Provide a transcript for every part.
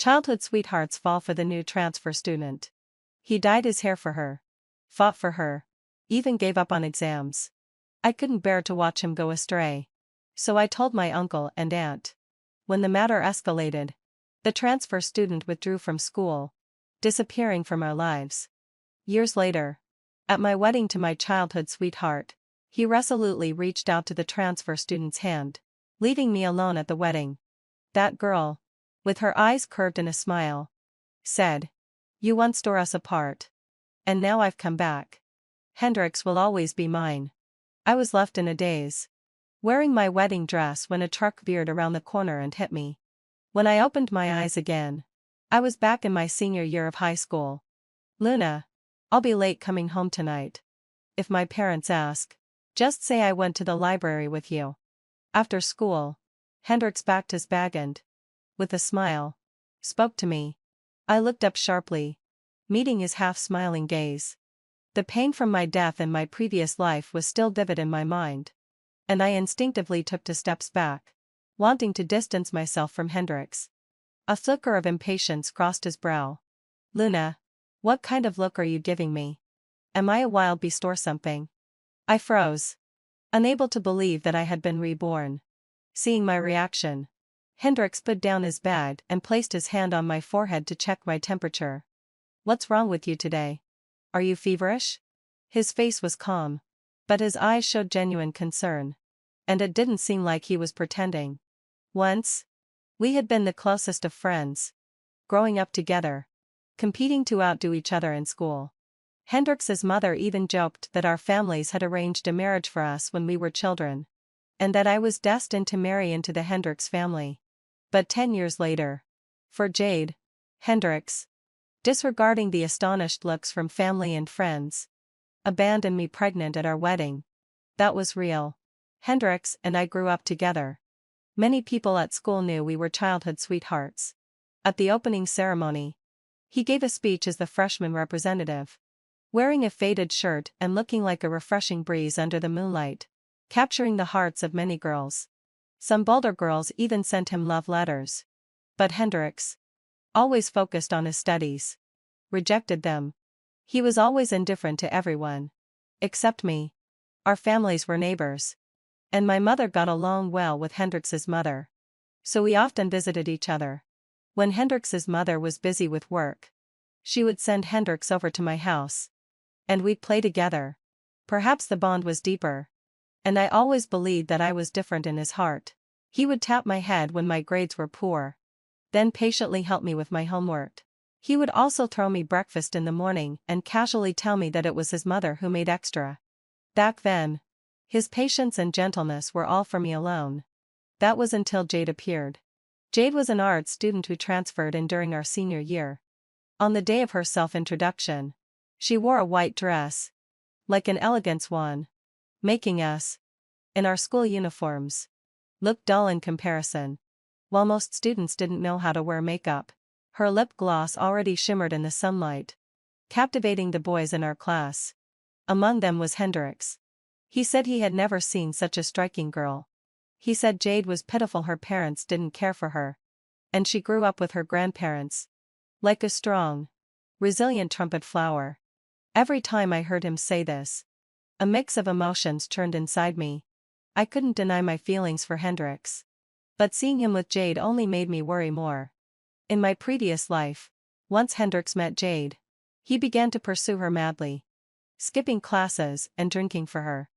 Childhood sweethearts fall for the new transfer student. He dyed his hair for her, fought for her, even gave up on exams. I couldn't bear to watch him go astray. So I told my uncle and aunt. When the matter escalated, the transfer student withdrew from school, disappearing from our lives. Years later, at my wedding to my childhood sweetheart, he resolutely reached out to the transfer student's hand, leaving me alone at the wedding. That girl, with her eyes curved in a smile, said, "You once tore us apart. And now I've come back. Hendrix will always be mine." I was left in a daze, wearing my wedding dress when a truck veered around the corner and hit me. When I opened my eyes again, I was back in my senior year of high school. "Luna, I'll be late coming home tonight. If my parents ask, just say I went to the library with you." After school, Hendrix packed his bag and, with a smile, spoke to me. I looked up sharply, meeting his half-smiling gaze. The pain from my death in my previous life was still vivid in my mind, and I instinctively took 2 steps back, wanting to distance myself from Hendrix. A flicker of impatience crossed his brow. "Luna, what kind of look are you giving me? Am I a wild beast or something?" I froze, unable to believe that I had been reborn. Seeing my reaction, Hendrix put down his bag and placed his hand on my forehead to check my temperature. "What's wrong with you today? Are you feverish?" His face was calm, but his eyes showed genuine concern, and it didn't seem like he was pretending. Once, we had been the closest of friends, growing up together, competing to outdo each other in school. Hendrix's mother even joked that our families had arranged a marriage for us when we were children, and that I was destined to marry into the Hendrix family. But 10 years later, for Jade, Hendrix, disregarding the astonished looks from family and friends, abandoned me pregnant at our wedding. That was real. Hendrix and I grew up together. Many people at school knew we were childhood sweethearts. At the opening ceremony, he gave a speech as the freshman representative, wearing a faded shirt and looking like a refreshing breeze under the moonlight, capturing the hearts of many girls. Some bolder girls even sent him love letters. But Hendrix, always focused on his studies, rejected them. He was always indifferent to everyone, except me. Our families were neighbors, and my mother got along well with Hendrix's mother, so we often visited each other. When Hendrix's mother was busy with work, she would send Hendrix over to my house, and we'd play together. Perhaps the bond was deeper, and I always believed that I was different in his heart. He would tap my head when my grades were poor, then patiently help me with my homework. He would also throw me breakfast in the morning and casually tell me that it was his mother who made extra. Back then, his patience and gentleness were all for me alone. That was until Jade appeared. Jade was an art student who transferred in during our senior year. On the day of her self-introduction, she wore a white dress, like an elegant swan, making us, in our school uniforms, look dull in comparison. While most students didn't know how to wear makeup, her lip gloss already shimmered in the sunlight, captivating the boys in our class. Among them was Hendrix. He said he had never seen such a striking girl. He said Jade was pitiful, her parents didn't care for her, and she grew up with her grandparents, like a strong, resilient trumpet flower. Every time I heard him say this, a mix of emotions churned inside me. I couldn't deny my feelings for Hendrix, but seeing him with Jade only made me worry more. In my previous life, once Hendrix met Jade, he began to pursue her madly, skipping classes and drinking for her.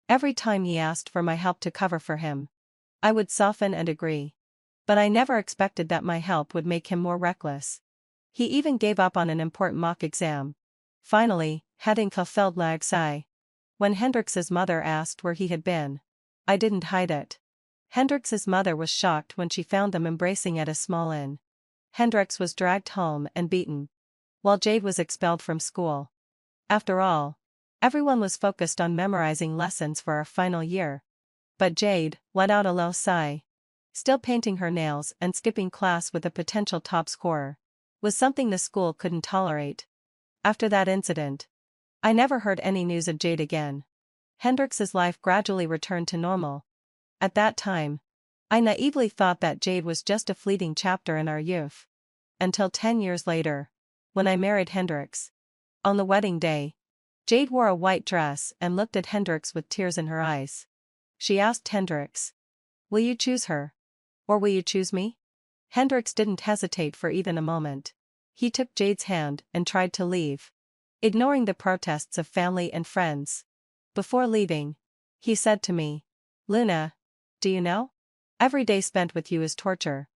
Every time he asked for my help to cover for him, I would soften and agree. But I never expected that my help would make him more reckless. He even gave up on an important mock exam, finally having fulfilled l'Axi. When Hendrix's mother asked where he had been, I didn't hide it. Hendrix's mother was shocked when she found them embracing at a small inn. Hendrix was dragged home and beaten, while Jade was expelled from school. After all, everyone was focused on memorizing lessons for our final year. But Jade let out a low sigh. Still painting her nails and skipping class with a potential top scorer was something the school couldn't tolerate. After that incident, I never heard any news of Jade again. Hendrix's life gradually returned to normal. At that time, I naively thought that Jade was just a fleeting chapter in our youth. until 10 years later, when I married Hendrix. On the wedding day, Jade wore a white dress and looked at Hendrix with tears in her eyes. She asked Hendrix, "Will you choose her? Or will you choose me?" Hendrix didn't hesitate for even a moment. He took Jade's hand and tried to leave, ignoring the protests of family and friends. Before leaving, he said to me, "Luna, do you know? Every day spent with you is torture.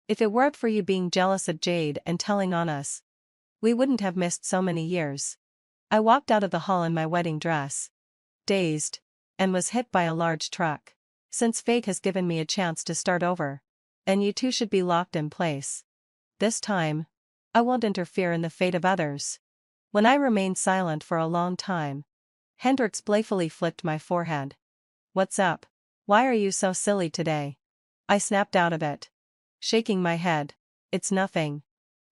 If it weren't for you being jealous of Jade and telling on us, we wouldn't have missed so many years." I walked out of the hall in my wedding dress, dazed, and was hit by a large truck. Since fate has given me a chance to start over, and you two should be locked in place. This time, I won't interfere in the fate of others. When I remained silent for a long time, Hendrix playfully flicked my forehead. "What's up? Why are you so silly today?" I snapped out of it, shaking my head. "It's nothing.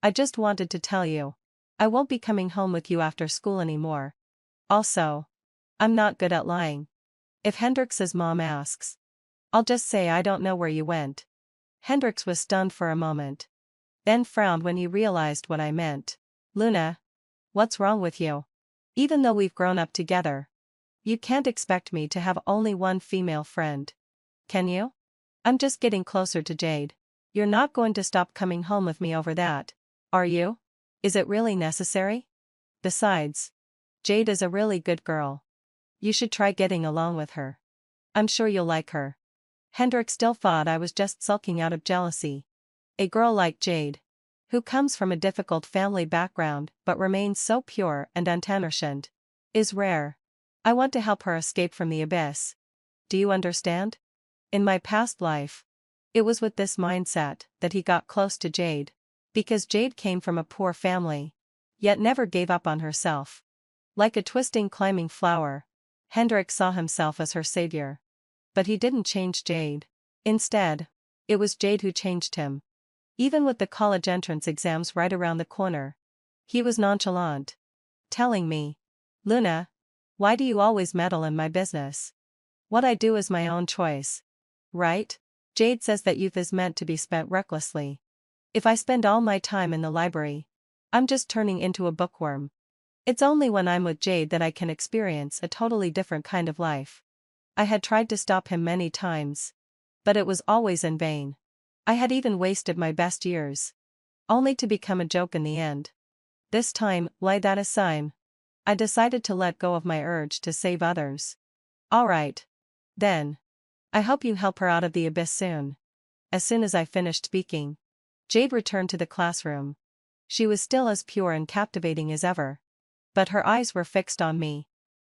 I just wanted to tell you, I won't be coming home with you after school anymore. Also, I'm not good at lying. If Hendrix's mom asks, I'll just say I don't know where you went." Hendrix was stunned for a moment, then frowned when he realized what I meant. "Luna, what's wrong with you? Even though we've grown up together, you can't expect me to have only one female friend. Can you? I'm just getting closer to Jade. You're not going to stop coming home with me over that, are you? Is it really necessary? Besides, Jade is a really good girl. You should try getting along with her. I'm sure you'll like her." Hendrix still thought I was just sulking out of jealousy. A girl like Jade, who comes from a difficult family background but remains so pure and uninterested, is rare. I want to help her escape from the abyss. Do you understand? In my past life, it was with this mindset that he got close to Jade, because Jade came from a poor family, yet never gave up on herself. Like a twisting climbing flower, Hendrix saw himself as her savior. But he didn't change Jade. Instead, it was Jade who changed him. Even with the college entrance exams right around the corner, he was nonchalant, telling me, "Luna, why do you always meddle in my business? What I do is my own choice. Right? Jade says that youth is meant to be spent recklessly. If I spend all my time in the library, I'm just turning into a bookworm. It's only when I'm with Jade that I can experience a totally different kind of life." I had tried to stop him many times, but it was always in vain. I had even wasted my best years, only to become a joke in the end. This time, lay that aside, I decided to let go of my urge to save others. "All right. Then. I hope you help her out of the abyss soon." As soon as I finished speaking, Jade returned to the classroom. She was still as pure and captivating as ever, but her eyes were fixed on me,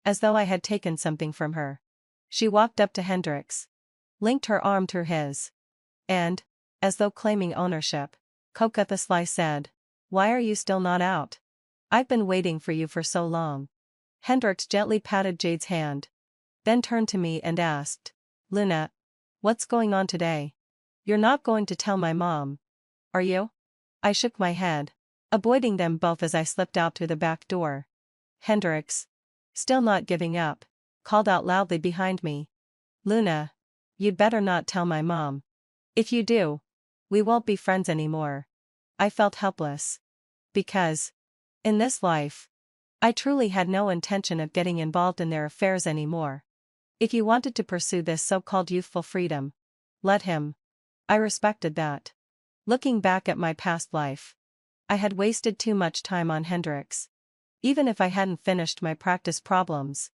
as though I had taken something from her. She walked up to Hendrix, linked her arm to his, and, as though claiming ownership, coquettously said, "Why are you still not out? I've been waiting for you for so long." Hendrix gently patted Jade's hand, then turned to me and asked, "Luna, what's going on today? You're not going to tell my mom, are you?" I shook my head, avoiding them both as I slipped out through the back door. Hendrix, still not giving up, called out loudly behind me, "Luna, you'd better not tell my mom. If you do, we won't be friends anymore." I felt helpless. Because, in this life, I truly had no intention of getting involved in their affairs anymore. If he wanted to pursue this so-called youthful freedom, let him. I respected that. Looking back at my past life, I had wasted too much time on Hendrix. Even if I hadn't finished my practice problems,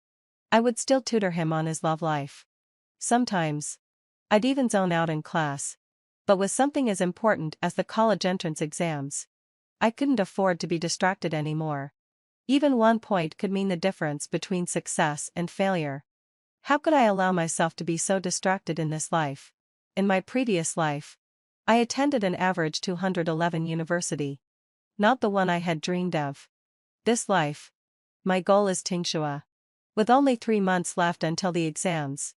I would still tutor him on his love life. Sometimes, I'd even zone out in class. But with something as important as the college entrance exams, I couldn't afford to be distracted anymore. Even 1 point could mean the difference between success and failure. How could I allow myself to be so distracted in this life? In my previous life, I attended an average 211 university. Not the one I had dreamed of. This life, my goal is Tingsua. With only 3 months left until the exams,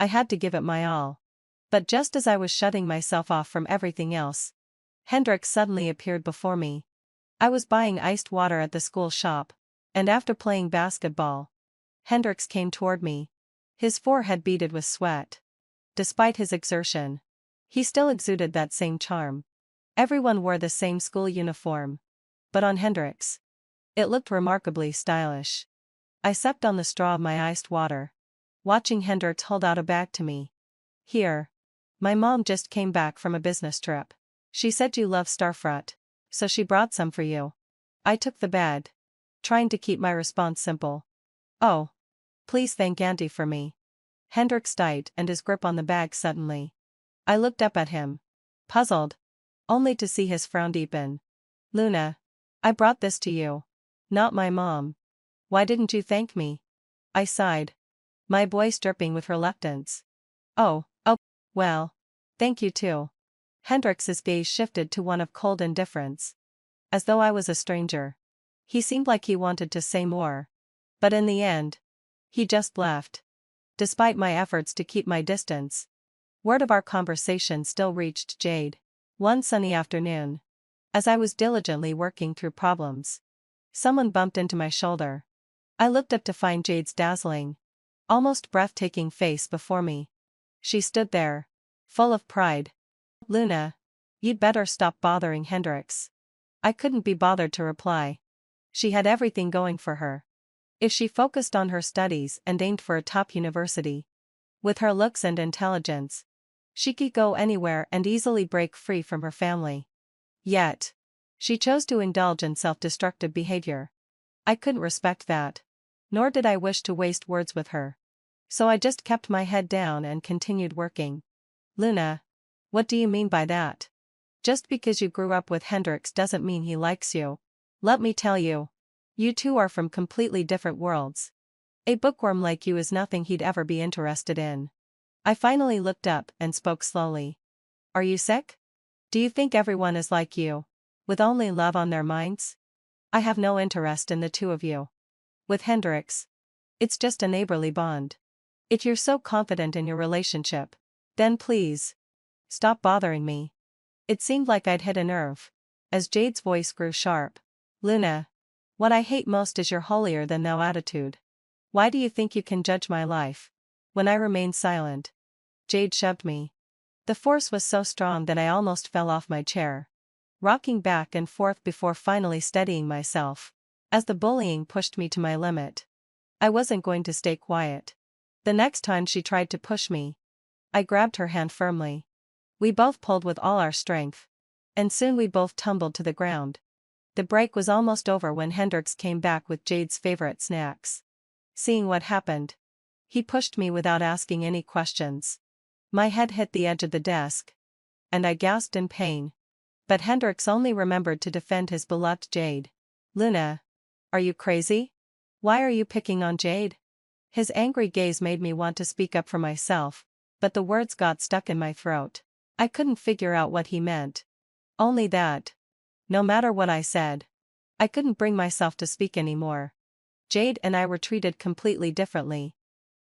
I had to give it my all. But just as I was shutting myself off from everything else, Hendrix suddenly appeared before me. I was buying iced water at the school shop, and after playing basketball, Hendrix came toward me, his forehead beaded with sweat. Despite his exertion, he still exuded that same charm. Everyone wore the same school uniform. But on Hendrix, it looked remarkably stylish. I sucked on the straw of my iced water, watching Hendrix hold out a bag to me. Here. My mom just came back from a business trip. She said you love starfruit, so she brought some for you. I took the bag, trying to keep my response simple. Oh. Please thank Auntie for me. Hendrix died and his grip on the bag suddenly. I looked up at him, puzzled, only to see his frown deepen. Luna. I brought this to you. Not my mom. Why didn't you thank me? I sighed, my voice dripping with reluctance. Oh, well. Thank you too. Hendrix's gaze shifted to one of cold indifference. As though I was a stranger. He seemed like he wanted to say more. But in the end, he just left. Despite my efforts to keep my distance. Word of our conversation still reached Jade. One sunny afternoon, as I was diligently working through problems, someone bumped into my shoulder. I looked up to find Jade's dazzling, almost breathtaking face before me. She stood there, full of pride. Luna. You'd better stop bothering Hendrix. I couldn't be bothered to reply. She had everything going for her. If she focused on her studies and aimed for a top university, with her looks and intelligence, she could go anywhere and easily break free from her family. Yet, she chose to indulge in self-destructive behavior. I couldn't respect that. Nor did I wish to waste words with her. So I just kept my head down and continued working. Luna. What do you mean by that? Just because you grew up with Hendrix doesn't mean he likes you. Let me tell you. You two are from completely different worlds. A bookworm like you is nothing he'd ever be interested in. I finally looked up and spoke slowly. Are you sick? Do you think everyone is like you, with only love on their minds? I have no interest in the two of you. With Hendrix, it's just a neighborly bond. If you're so confident in your relationship, then please, stop bothering me. It seemed like I'd hit a nerve, as Jade's voice grew sharp. Luna. What I hate most is your holier-than-thou attitude. Why do you think you can judge my life? When I remained silent, Jade shoved me. The force was so strong that I almost fell off my chair, rocking back and forth before finally steadying myself. As the bullying pushed me to my limit, I wasn't going to stay quiet. The next time she tried to push me, I grabbed her hand firmly. We both pulled with all our strength, and soon we both tumbled to the ground. The break was almost over when Hendrix came back with Jade's favorite snacks. Seeing what happened, he pushed me without asking any questions. My head hit the edge of the desk, and I gasped in pain. But Hendrix only remembered to defend his beloved Jade. Luna. Are you crazy? Why are you picking on Jade? His angry gaze made me want to speak up for myself, but the words got stuck in my throat. I couldn't figure out what he meant. Only that, no matter what I said, I couldn't bring myself to speak anymore. Jade and I were treated completely differently.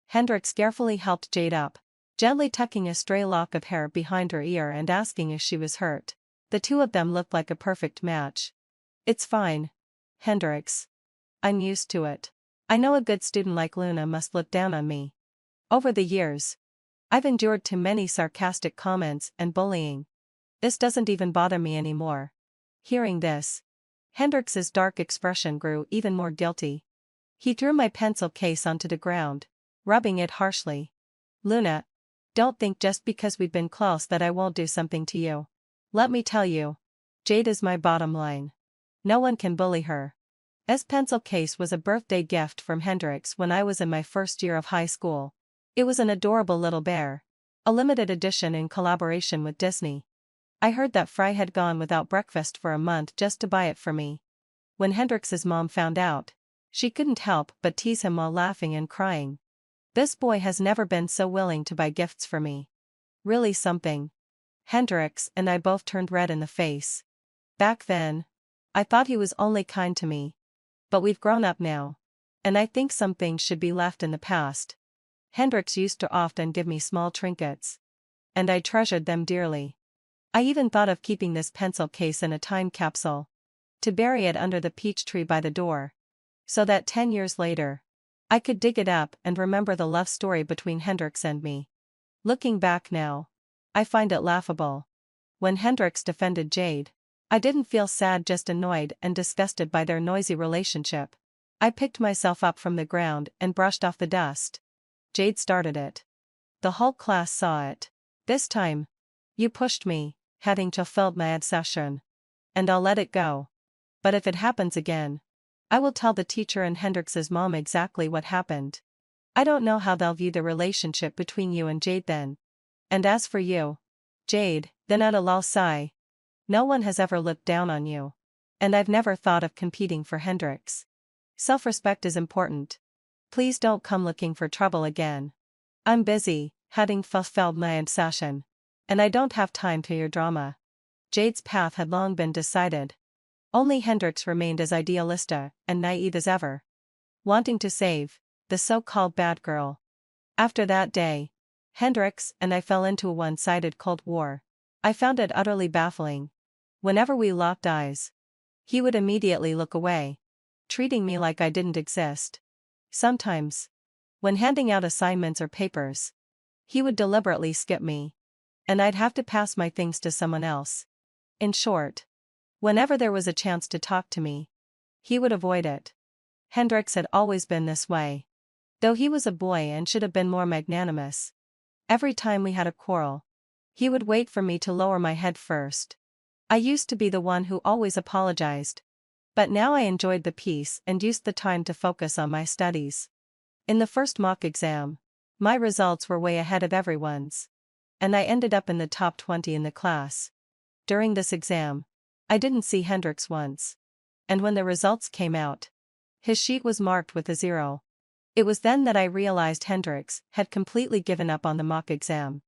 Hendrix carefully helped Jade up, gently tucking a stray lock of hair behind her ear and asking if she was hurt. The two of them looked like a perfect match. It's fine, Hendrix. I'm used to it. I know a good student like Luna must look down on me. Over the years, I've endured too many sarcastic comments and bullying. This doesn't even bother me anymore. Hearing this, Hendrix's dark expression grew even more guilty. He threw my pencil case onto the ground, rubbing it harshly. Luna, don't think just because we've been close that I won't do something to you. Let me tell you, Jade is my bottom line. No one can bully her. This pencil case was a birthday gift from Hendrix when I was in my first year of high school. It was an adorable little bear, a limited edition in collaboration with Disney. I heard that Fry had gone without breakfast for a month just to buy it for me. When Hendrix's mom found out, she couldn't help but tease him while laughing and crying. This boy has never been so willing to buy gifts for me. Really something. Hendrix and I both turned red in the face. Back then, I thought he was only kind to me. But we've grown up now, and I think some things should be left in the past. Hendrix used to often give me small trinkets, and I treasured them dearly. I even thought of keeping this pencil case in a time capsule, to bury it under the peach tree by the door, so that 10 years later, I could dig it up and remember the love story between Hendrix and me. Looking back now, I find it laughable. When Hendrix defended Jade, I didn't feel sad, just annoyed and disgusted by their noisy relationship. I picked myself up from the ground and brushed off the dust. Jade started it. The whole class saw it. This time, you pushed me, having fulfilled my obsession. And I'll let it go. But if it happens again, I will tell the teacher and Hendrix's mom exactly what happened. I don't know how they'll view the relationship between you and Jade then. And as for you, Jade, then at a lull sigh. No one has ever looked down on you. And I've never thought of competing for Hendrix. Self-respect is important. Please don't come looking for trouble again. I'm busy, having fulfilled my obsession. And I don't have time for your drama. Jade's path had long been decided. Only Hendrix remained as idealistic and naive as ever, wanting to save the so-called bad girl. After that day, Hendrix and I fell into a one-sided Cold War. I found it utterly baffling. Whenever we locked eyes, he would immediately look away, treating me like I didn't exist. Sometimes, when handing out assignments or papers, he would deliberately skip me, and I'd have to pass my things to someone else. In short, whenever there was a chance to talk to me, he would avoid it. Hendrix had always been this way. Though he was a boy and should have been more magnanimous. Every time we had a quarrel, he would wait for me to lower my head first. I used to be the one who always apologized. But now I enjoyed the peace and used the time to focus on my studies. In the first mock exam, my results were way ahead of everyone's. And I ended up in the top 20 in the class. During this exam, I didn't see Hendrix once. And when the results came out, his sheet was marked with a 0. It was then that I realized Hendrix had completely given up on the mock exam.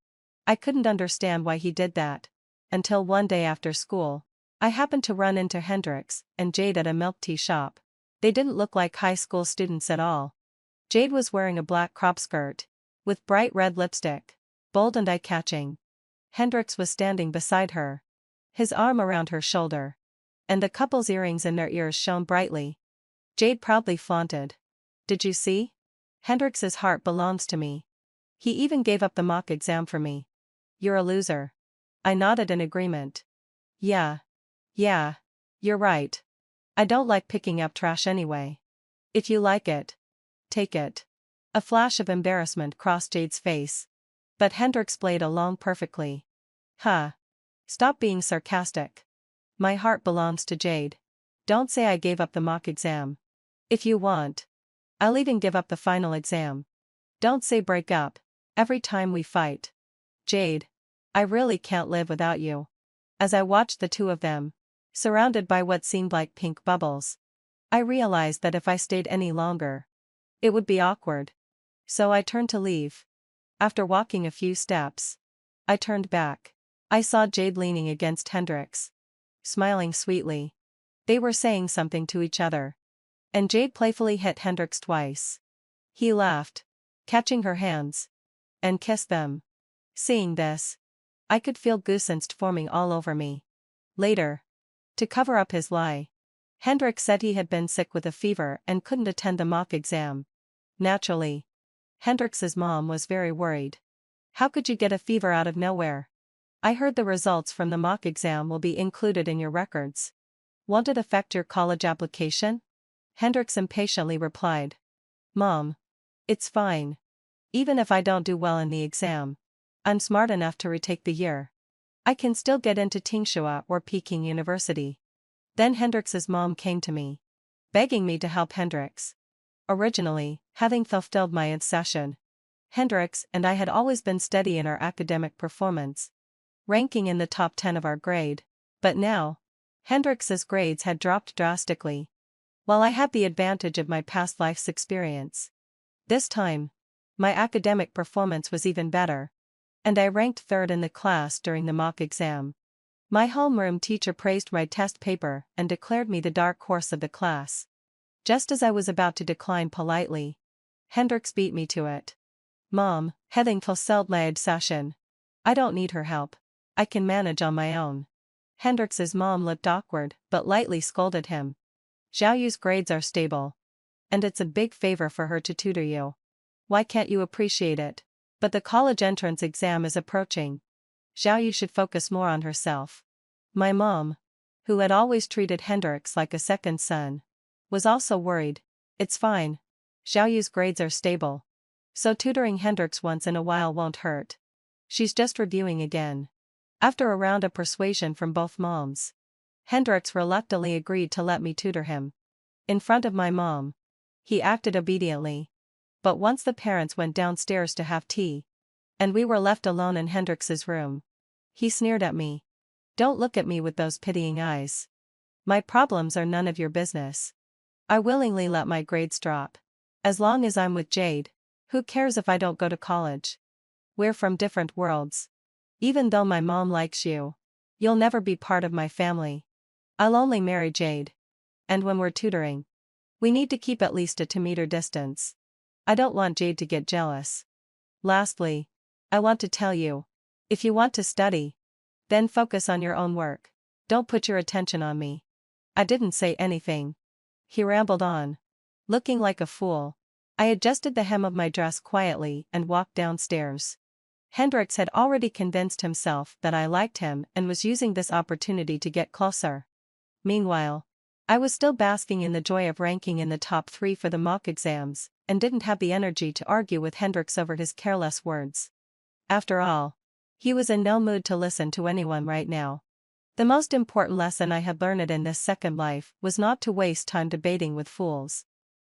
I couldn't understand why he did that, until one day after school, I happened to run into Hendrix and Jade at a milk tea shop. They didn't look like high school students at all. Jade was wearing a black crop skirt, with bright red lipstick, bold and eye-catching. Hendrix was standing beside her, his arm around her shoulder, and the couple's earrings in their ears shone brightly. Jade proudly flaunted. "Did you see? Hendrix's heart belongs to me. He even gave up the mock exam for me." "You're a loser." I nodded in agreement. Yeah, you're right. I don't like picking up trash anyway. If you like it, take it." A flash of embarrassment crossed Jade's face. But Hendrix played along perfectly. "Huh. Stop being sarcastic. My heart belongs to Jade. Don't say I gave up the mock exam. If you want, I'll even give up the final exam. Don't say break up every time we fight. Jade, I really can't live without you." As I watched the two of them, surrounded by what seemed like pink bubbles, I realized that if I stayed any longer, it would be awkward. So I turned to leave. After walking a few steps, I turned back. I saw Jade leaning against Hendrix, smiling sweetly. They were saying something to each other. And Jade playfully hit Hendrix twice. He laughed, catching her hands, and kissed them. Seeing this, I could feel goosebumps forming all over me. Later, to cover up his lie, Hendrix said he had been sick with a fever and couldn't attend the mock exam. Naturally, Hendrix's mom was very worried. "How could you get a fever out of nowhere? I heard the results from the mock exam will be included in your records. Won't it affect your college application?" Hendrix impatiently replied. "Mom, it's fine. Even if I don't do well in the exam, I'm smart enough to retake the year. I can still get into Tsinghua or Peking University." Then Hendrix's mom came to me, begging me to help Hendrix. Originally, having fulfilled my obsession, Hendrix and I had always been steady in our academic performance, ranking in the top 10 of our grade. But now, Hendrix's grades had dropped drastically, while I had the advantage of my past life's experience. This time, my academic performance was even better, and I ranked third in the class during the mock exam. My homeroom teacher praised my test paper and declared me the dark horse of the class. Just as I was about to decline politely, Hendrix beat me to it. "Mom, having fulfilled my obsession, I don't need her help. I can manage on my own." Hendrix's mom looked awkward but lightly scolded him. "Zhao Yu's grades are stable, and it's a big favor for her to tutor you. Why can't you appreciate it? But the college entrance exam is approaching. Xiao Yu should focus more on herself. My mom, who had always treated Hendrix like a second son, was also worried. It's fine. Xiao Yu's grades are stable. So tutoring Hendrix once in a while won't hurt. She's just reviewing again. After a round of persuasion from both moms, Hendrix reluctantly agreed to let me tutor him. In front of my mom, he acted obediently. But once the parents went downstairs to have tea, and we were left alone in Hendrix's room, he sneered at me. Don't look at me with those pitying eyes. My problems are none of your business. I willingly let my grades drop. As long as I'm with Jade, who cares if I don't go to college? We're from different worlds. Even though my mom likes you, you'll never be part of my family. I'll only marry Jade. And when we're tutoring, we need to keep at least a 2-meter distance. I don't want Jade to get jealous. Lastly, I want to tell you, if you want to study, then focus on your own work. Don't put your attention on me. I didn't say anything. He rambled on. Looking like a fool, I adjusted the hem of my dress quietly and walked downstairs. Hendrix had already convinced himself that I liked him and was using this opportunity to get closer. Meanwhile, I was still basking in the joy of ranking in the top 3 for the mock exams, and didn't have the energy to argue with Hendrix over his careless words. After all, he was in no mood to listen to anyone right now. The most important lesson I had learned in this second life was not to waste time debating with fools.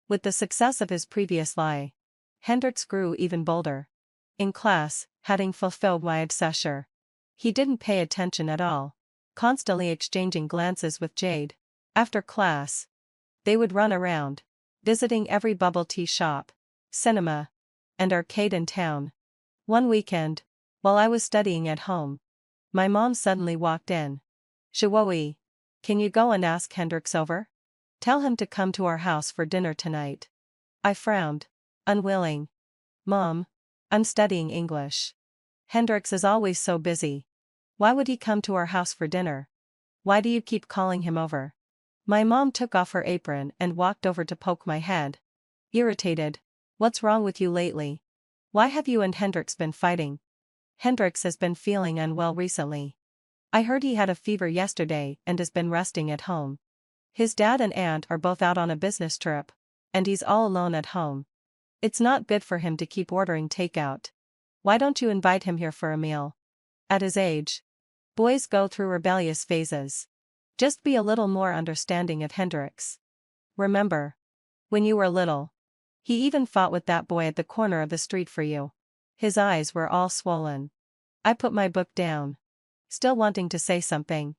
With the success of his previous lie, Hendrix grew even bolder. In class, having fulfilled my obsession, he didn't pay attention at all, constantly exchanging glances with Jade. After class, they would run around, visiting every bubble tea shop, cinema, and arcade in town. One weekend, while I was studying at home, my mom suddenly walked in. Shuoi, can you go and ask Hendrix over? Tell him to come to our house for dinner tonight. I frowned, unwilling. Mom, I'm studying English. Hendrix is always so busy. Why would he come to our house for dinner? Why do you keep calling him over? My mom took off her apron and walked over to poke my head. Irritated. What's wrong with you lately? Why have you and Hendrix been fighting? Hendrix has been feeling unwell recently. I heard he had a fever yesterday and has been resting at home. His dad and aunt are both out on a business trip, and he's all alone at home. It's not good for him to keep ordering takeout. Why don't you invite him here for a meal? At his age, boys go through rebellious phases. Just be a little more understanding of Hendrix. Remember, when you were little, he even fought with that boy at the corner of the street for you. His eyes were all swollen. I put my book down, still wanting to say something.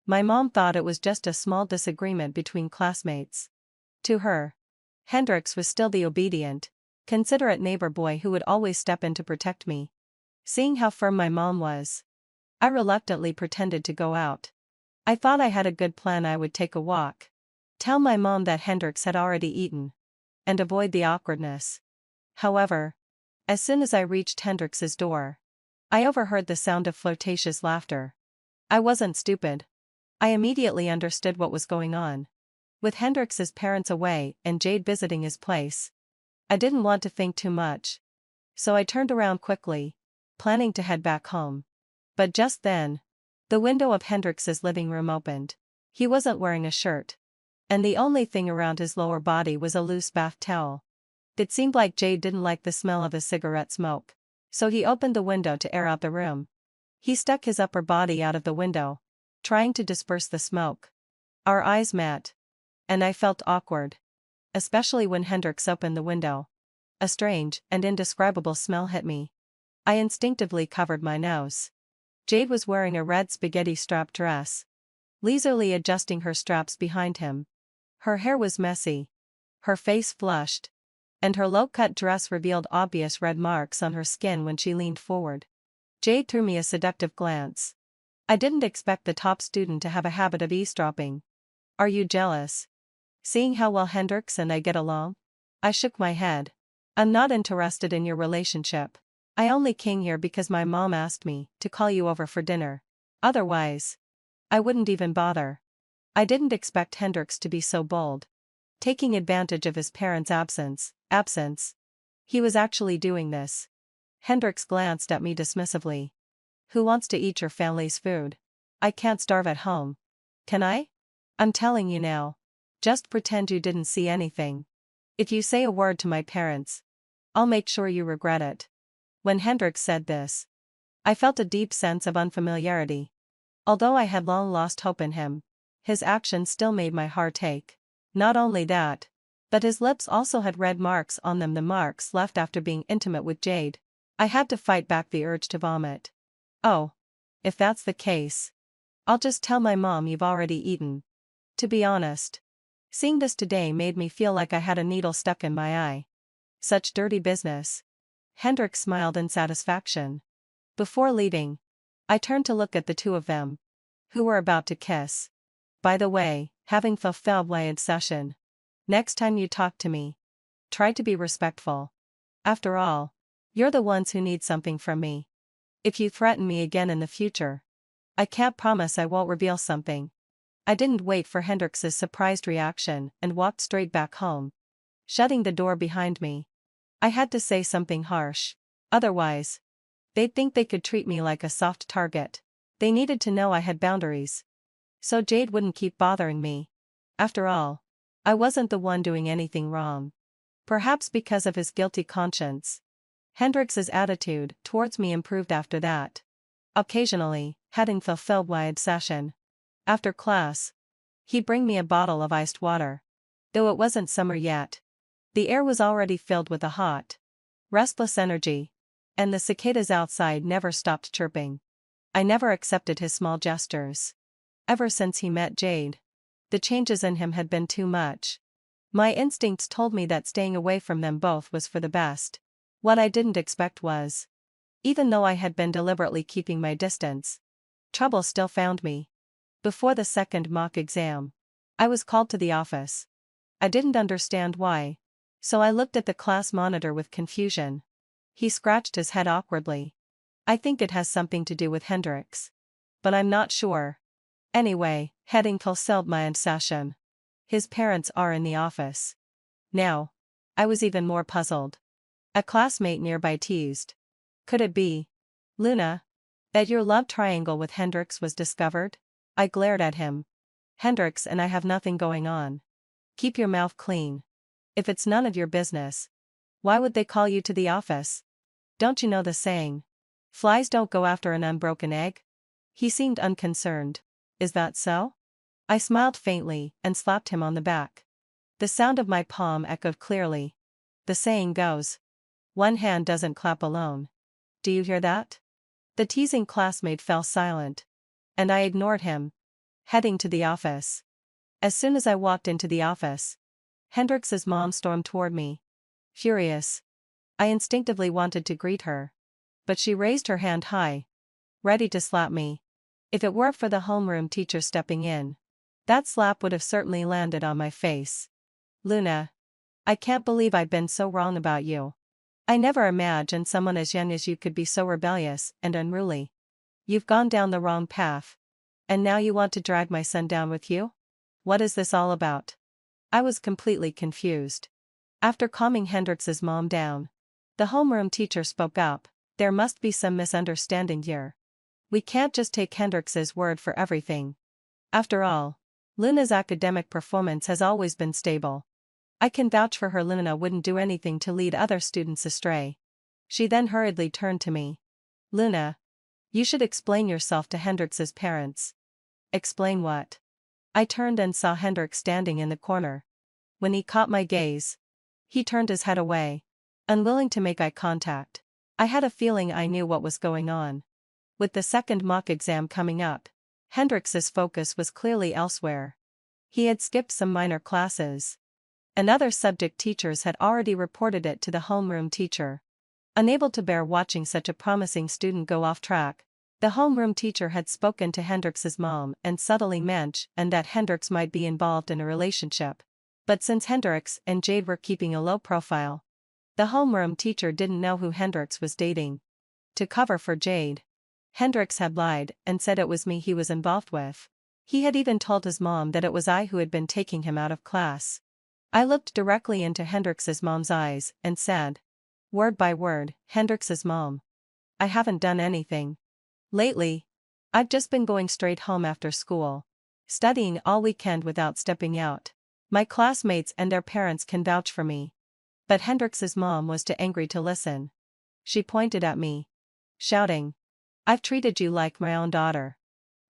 My mom thought it was just a small disagreement between classmates. To her, Hendrix was still the obedient, considerate neighbor boy who would always step in to protect me. Seeing how firm my mom was, I reluctantly pretended to go out. I thought I had a good plan. I would take a walk, tell my mom that Hendrix had already eaten, and avoid the awkwardness. However, as soon as I reached Hendrix's door, I overheard the sound of flirtatious laughter. I wasn't stupid. I immediately understood what was going on. With Hendrix's parents away and Jade visiting his place, I didn't want to think too much. So I turned around quickly, planning to head back home. But just then, the window of Hendrix's living room opened. He wasn't wearing a shirt, and the only thing around his lower body was a loose bath towel. It seemed like Jade didn't like the smell of his cigarette smoke, so he opened the window to air out the room. He stuck his upper body out of the window, trying to disperse the smoke. Our eyes met, and I felt awkward, especially when Hendrix opened the window. A strange and indescribable smell hit me. I instinctively covered my nose. Jade was wearing a red spaghetti-strap dress, leisurely adjusting her straps behind him. Her hair was messy, her face flushed, and her low-cut dress revealed obvious red marks on her skin when she leaned forward. Jade threw me a seductive glance. I didn't expect the top student to have a habit of eavesdropping. Are you jealous? Seeing how well Hendrix and I get along? I shook my head. I'm not interested in your relationship. I only came here because my mom asked me to call you over for dinner. Otherwise, I wouldn't even bother. I didn't expect Hendrix to be so bold, taking advantage of his parents' absence. He was actually doing this. Hendrix glanced at me dismissively. Who wants to eat your family's food? I can't starve at home. Can I? I'm telling you now. Just pretend you didn't see anything. If you say a word to my parents, I'll make sure you regret it. When Hendrix said this, I felt a deep sense of unfamiliarity. Although I had long lost hope in him, his actions still made my heart ache. Not only that, but his lips also had red marks on them, the marks left after being intimate with Jade. I had to fight back the urge to vomit. Oh. If that's the case, I'll just tell my mom you've already eaten. To be honest, seeing this today made me feel like I had a needle stuck in my eye. Such dirty business. Hendrix smiled in satisfaction. Before leaving, I turned to look at the two of them, who were about to kiss. By the way, having fulfilled my obsession, next time you talk to me, try to be respectful. After all, you're the ones who need something from me. If you threaten me again in the future, I can't promise I won't reveal something. I didn't wait for Hendrix's surprised reaction and walked straight back home, shutting the door behind me. I had to say something harsh. Otherwise, they'd think they could treat me like a soft target. They needed to know I had boundaries, so Jade wouldn't keep bothering me. After all, I wasn't the one doing anything wrong. Perhaps because of his guilty conscience, Hendrix's attitude towards me improved after that. Occasionally, having fulfilled my obsession, after class, he'd bring me a bottle of iced water. Though it wasn't summer yet, the air was already filled with a hot, restless energy, and the cicadas outside never stopped chirping. I never accepted his small gestures. Ever since he met Jade, the changes in him had been too much. My instincts told me that staying away from them both was for the best. What I didn't expect was, even though I had been deliberately keeping my distance, trouble still found me. Before the second mock exam, I was called to the office. I didn't understand why, so I looked at the class monitor with confusion. He scratched his head awkwardly. I think it has something to do with Hendrix, but I'm not sure. Anyway, heading fulfilled my obsession. His parents are in the office. Now, I was even more puzzled. A classmate nearby teased. Could it be, Luna, that your love triangle with Hendrix was discovered? I glared at him. Hendrix and I have nothing going on. Keep your mouth clean. If it's none of your business, why would they call you to the office? Don't you know the saying? Flies don't go after an unbroken egg? He seemed unconcerned. Is that so? I smiled faintly and slapped him on the back. The sound of my palm echoed clearly. The saying goes, one hand doesn't clap alone. Do you hear that? The teasing classmate fell silent, and I ignored him, heading to the office. As soon as I walked into the office, Hendrix's mom stormed toward me. Furious, I instinctively wanted to greet her, but she raised her hand high, ready to slap me. If it weren't for the homeroom teacher stepping in, that slap would have certainly landed on my face. Luna, I can't believe I've been so wrong about you. I never imagined someone as young as you could be so rebellious and unruly. You've gone down the wrong path, and now you want to drag my son down with you? What is this all about? I was completely confused. After calming Hendrix's mom down, the homeroom teacher spoke up. There must be some misunderstanding here. We can't just take Hendrix's word for everything. After all, Luna's academic performance has always been stable. I can vouch for her. Luna wouldn't do anything to lead other students astray. She then hurriedly turned to me. Luna, you should explain yourself to Hendrix's parents. Explain what? I turned and saw Hendrix standing in the corner. When he caught my gaze, he turned his head away, unwilling to make eye contact. I had a feeling I knew what was going on. With the second mock exam coming up, Hendrix's focus was clearly elsewhere. He had skipped some minor classes, and other subject teachers had already reported it to the homeroom teacher. Unable to bear watching such a promising student go off track, the homeroom teacher had spoken to Hendrix's mom and subtly mentioned that Hendrix might be involved in a relationship. But since Hendrix and Jade were keeping a low profile, the homeroom teacher didn't know who Hendrix was dating. To cover for Jade, Hendrix had lied and said it was me he was involved with. He had even told his mom that it was I who had been taking him out of class. I looked directly into Hendrix's mom's eyes and said, word by word, Hendrix's mom, I haven't done anything. Lately, I've just been going straight home after school, studying all weekend without stepping out. My classmates and their parents can vouch for me. But Hendrix's mom was too angry to listen. She pointed at me, shouting, "I've treated you like my own daughter.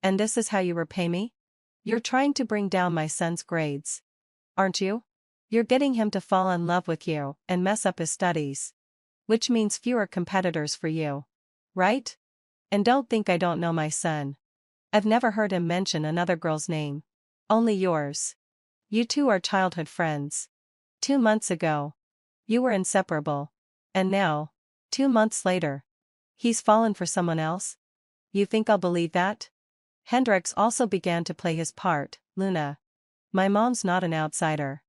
And this is how you repay me? You're trying to bring down my son's grades. Aren't you? You're getting him to fall in love with you and mess up his studies. Which means fewer competitors for you. Right? And don't think I don't know my son. I've never heard him mention another girl's name. Only yours. You two are childhood friends. 2 months ago, you were inseparable. And now, 2 months later, he's fallen for someone else? You think I'll believe that?" Hendrix also began to play his part. "Luna. My mom's not an outsider.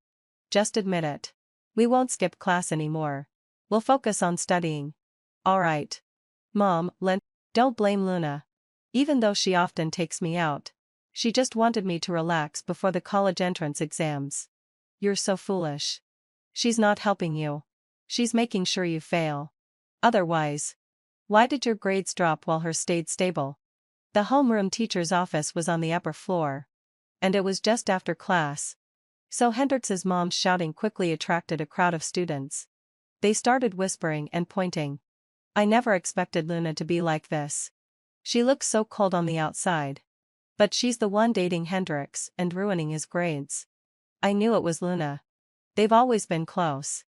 Just admit it. We won't skip class anymore. We'll focus on studying." "All right. Mom, don't blame Luna. Even though she often takes me out, she just wanted me to relax before the college entrance exams." "You're so foolish. She's not helping you. She's making sure you fail. Otherwise, why did your grades drop while hers stayed stable?" The homeroom teacher's office was on the upper floor. And it was just after class. So Hendrix's mom's shouting quickly attracted a crowd of students. They started whispering and pointing. "I never expected Luna to be like this. She looks so cold on the outside. But she's the one dating Hendrix and ruining his grades. I knew it was Luna. They've always been close.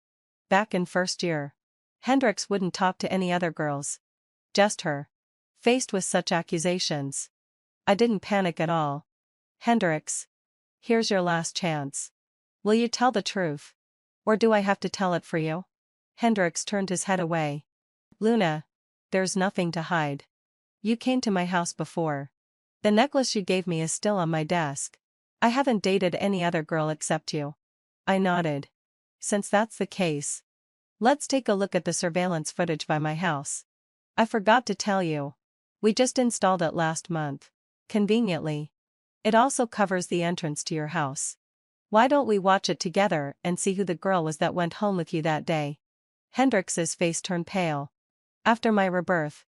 Back in first year, Hendrix wouldn't talk to any other girls. Just her." Faced with such accusations, I didn't panic at all. "Hendrix, here's your last chance. Will you tell the truth? Or do I have to tell it for you?" Hendrix turned his head away. "Luna, there's nothing to hide. You came to my house before. The necklace you gave me is still on my desk. I haven't dated any other girl except you." I nodded. "Since that's the case, let's take a look at the surveillance footage by my house. I forgot to tell you. We just installed it last month. Conveniently. It also covers the entrance to your house. Why don't we watch it together and see who the girl was that went home with you that day?" Hendrix's face turned pale. After my rebirth,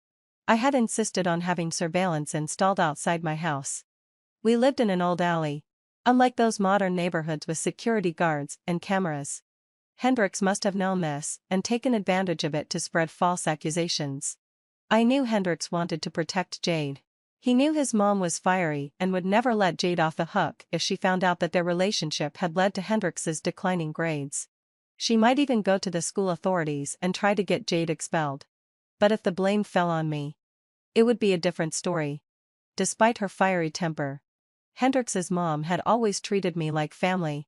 I had insisted on having surveillance installed outside my house. We lived in an old alley, unlike those modern neighborhoods with security guards and cameras. Hendrix must have known this and taken advantage of it to spread false accusations. I knew Hendrix wanted to protect Jade. He knew his mom was fiery and would never let Jade off the hook if she found out that their relationship had led to Hendrix's declining grades. She might even go to the school authorities and try to get Jade expelled. But if the blame fell on me, it would be a different story. Despite her fiery temper, Hendrix's mom had always treated me like family.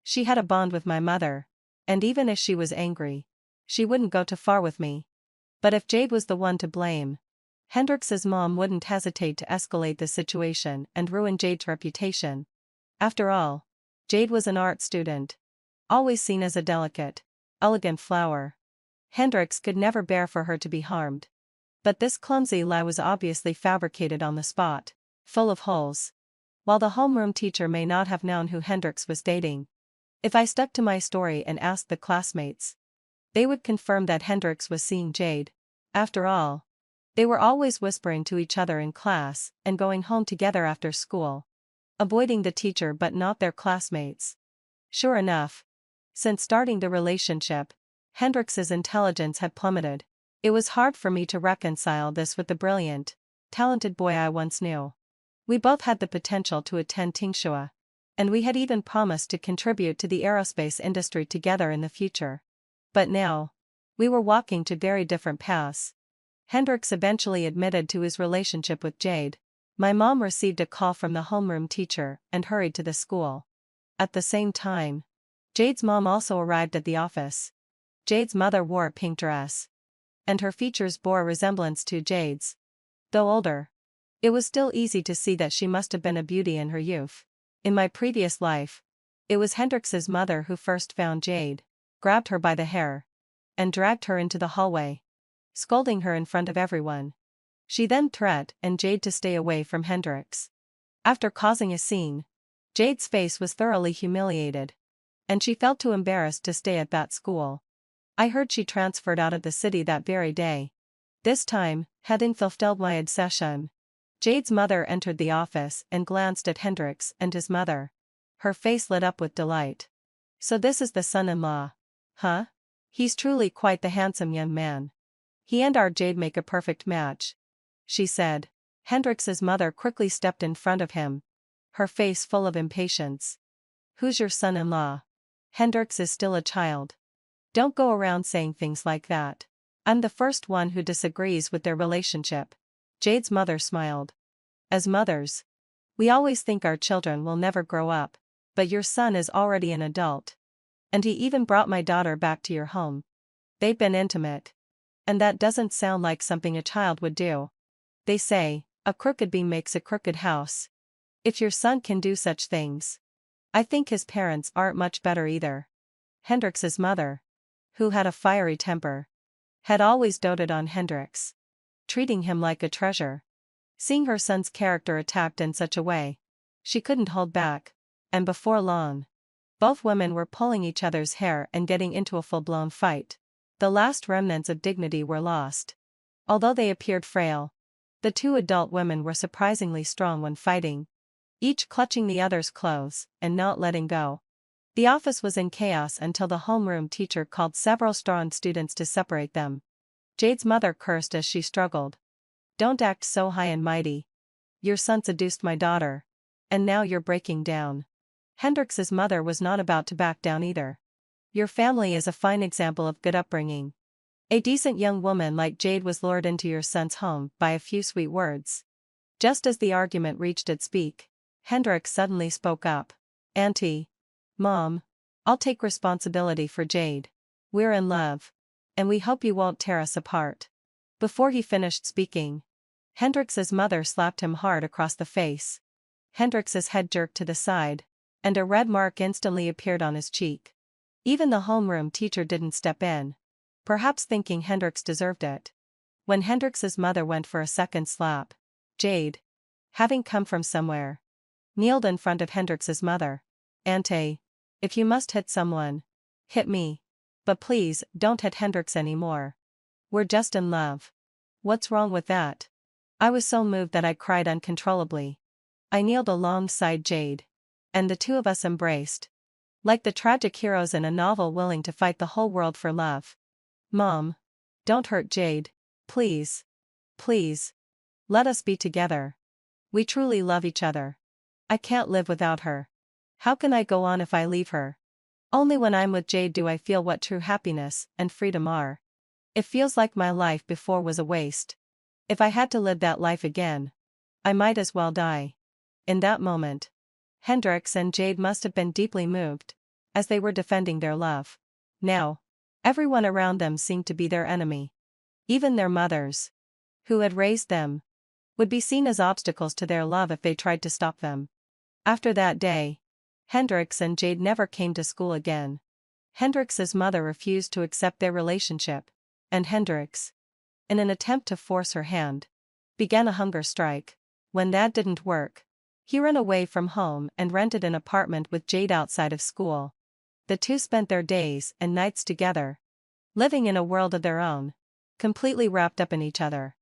She had a bond with my mother, and even if she was angry, she wouldn't go too far with me. But if Jade was the one to blame, Hendrix's mom wouldn't hesitate to escalate the situation and ruin Jade's reputation. After all, Jade was an art student, always seen as a delicate, elegant flower. Hendrix could never bear for her to be harmed. But this clumsy lie was obviously fabricated on the spot, full of holes. While the homeroom teacher may not have known who Hendrix was dating, if I stuck to my story and asked the classmates, they would confirm that Hendrix was seeing Jade. After all, they were always whispering to each other in class and going home together after school, avoiding the teacher but not their classmates. Sure enough, since starting the relationship, Hendrix's intelligence had plummeted. It was hard for me to reconcile this with the brilliant, talented boy I once knew. We both had the potential to attend Tsinghua, and we had even promised to contribute to the aerospace industry together in the future. But now, we were walking to very different paths. Hendrix eventually admitted to his relationship with Jade. My mom received a call from the homeroom teacher and hurried to the school. At the same time, Jade's mom also arrived at the office. Jade's mother wore a pink dress, and her features bore a resemblance to Jade's. Though older, it was still easy to see that she must have been a beauty in her youth. In my previous life, it was Hendrix's mother who first found Jade, grabbed her by the hair, and dragged her into the hallway, scolding her in front of everyone. She then threatened Jade to stay away from Hendrix. After causing a scene, Jade's face was thoroughly humiliated, and she felt too embarrassed to stay at that school. I heard she transferred out of the city that very day. This time, having fulfilled my obsession, Jade's mother entered the office and glanced at Hendrix and his mother. Her face lit up with delight. So this is the son-in-law. Huh? He's truly quite the handsome young man. He and our Jade make a perfect match, she said. Hendrix's mother quickly stepped in front of him, her face full of impatience. Who's your son-in-law? Hendrix is still a child. Don't go around saying things like that. I'm the first one who disagrees with their relationship. Jade's mother smiled. As mothers, we always think our children will never grow up, but your son is already an adult. And he even brought my daughter back to your home. They've been intimate. And that doesn't sound like something a child would do. They say, a crooked beam makes a crooked house. If your son can do such things, I think his parents aren't much better either. Hendrix's mother, who had a fiery temper, had always doted on Hendrix, treating him like a treasure. Seeing her son's character attacked in such a way, she couldn't hold back, and before long, both women were pulling each other's hair and getting into a full-blown fight. The last remnants of dignity were lost. Although they appeared frail, the two adult women were surprisingly strong when fighting, each clutching the other's clothes and not letting go. The office was in chaos until the homeroom teacher called several strong students to separate them. Jade's mother cursed as she struggled. Don't act so high and mighty. Your son seduced my daughter. And now you're breaking down. Hendrix's mother was not about to back down either. Your family is a fine example of good upbringing. A decent young woman like Jade was lured into your son's home by a few sweet words. Just as the argument reached its peak, Hendrix suddenly spoke up. Auntie. Mom. I'll take responsibility for Jade. We're in love. And we hope you won't tear us apart. Before he finished speaking, Hendrix's mother slapped him hard across the face. Hendrix's head jerked to the side, and a red mark instantly appeared on his cheek. Even the homeroom teacher didn't step in, perhaps thinking Hendrix deserved it. When Hendrix's mother went for a second slap, Jade, having come from somewhere, kneeled in front of Hendrix's mother. Auntie, if you must hit someone, hit me. But please, don't hit Hendrix anymore. We're just in love. What's wrong with that? I was so moved that I cried uncontrollably. I kneeled alongside Jade, and the two of us embraced, like the tragic heroes in a novel willing to fight the whole world for love. Mom. Don't hurt Jade. Please. Please. Let us be together. We truly love each other. I can't live without her. How can I go on if I leave her? Only when I'm with Jade do I feel what true happiness and freedom are. It feels like my life before was a waste. If I had to live that life again, I might as well die. In that moment, Hendrix and Jade must have been deeply moved, as they were defending their love. Now, everyone around them seemed to be their enemy. Even their mothers, who had raised them, would be seen as obstacles to their love if they tried to stop them. After that day, Hendrix and Jade never came to school again. Hendrix's mother refused to accept their relationship, and Hendrix, in an attempt to force her hand, began a hunger strike. When that didn't work, he ran away from home and rented an apartment with Jade outside of school. The two spent their days and nights together, living in a world of their own, completely wrapped up in each other.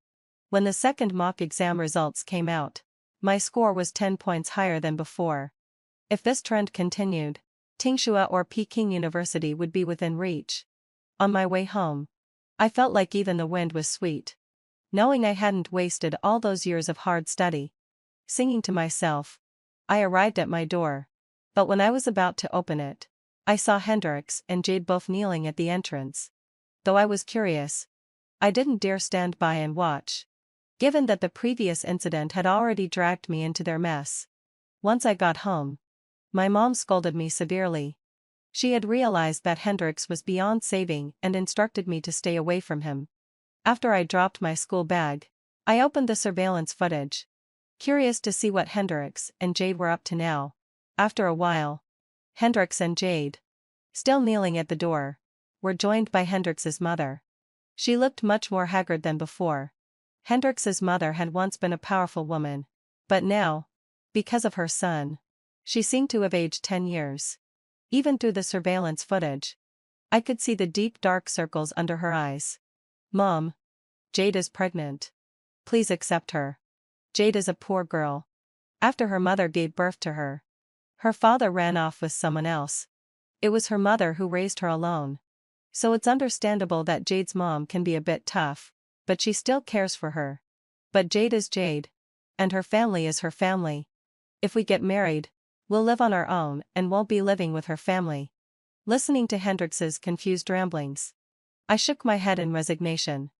When the second mock exam results came out, my score was 10 points higher than before. If this trend continued, Tsinghua or Peking University would be within reach. On my way home, I felt like even the wind was sweet, knowing I hadn't wasted all those years of hard study. Singing to myself, I arrived at my door. But when I was about to open it, I saw Hendrix and Jade both kneeling at the entrance. Though I was curious, I didn't dare stand by and watch, given that the previous incident had already dragged me into their mess. Once I got home, my mom scolded me severely. She had realized that Hendrix was beyond saving and instructed me to stay away from him. After I dropped my school bag, I opened the surveillance footage, curious to see what Hendrix and Jade were up to now. After a while, Hendrix and Jade, still kneeling at the door, were joined by Hendrix's mother. She looked much more haggard than before. Hendrix's mother had once been a powerful woman, but now, because of her son, she seemed to have aged 10 years. Even through the surveillance footage, I could see the deep dark circles under her eyes. Mom. Jade is pregnant. Please accept her. Jade is a poor girl. After her mother gave birth to her, her father ran off with someone else. It was her mother who raised her alone. So it's understandable that Jade's mom can be a bit tough, but she still cares for her. But Jade is Jade. And her family is her family. If we get married, we'll live on our own and won't be living with her family. Listening to Hendrix's confused ramblings, I shook my head in resignation.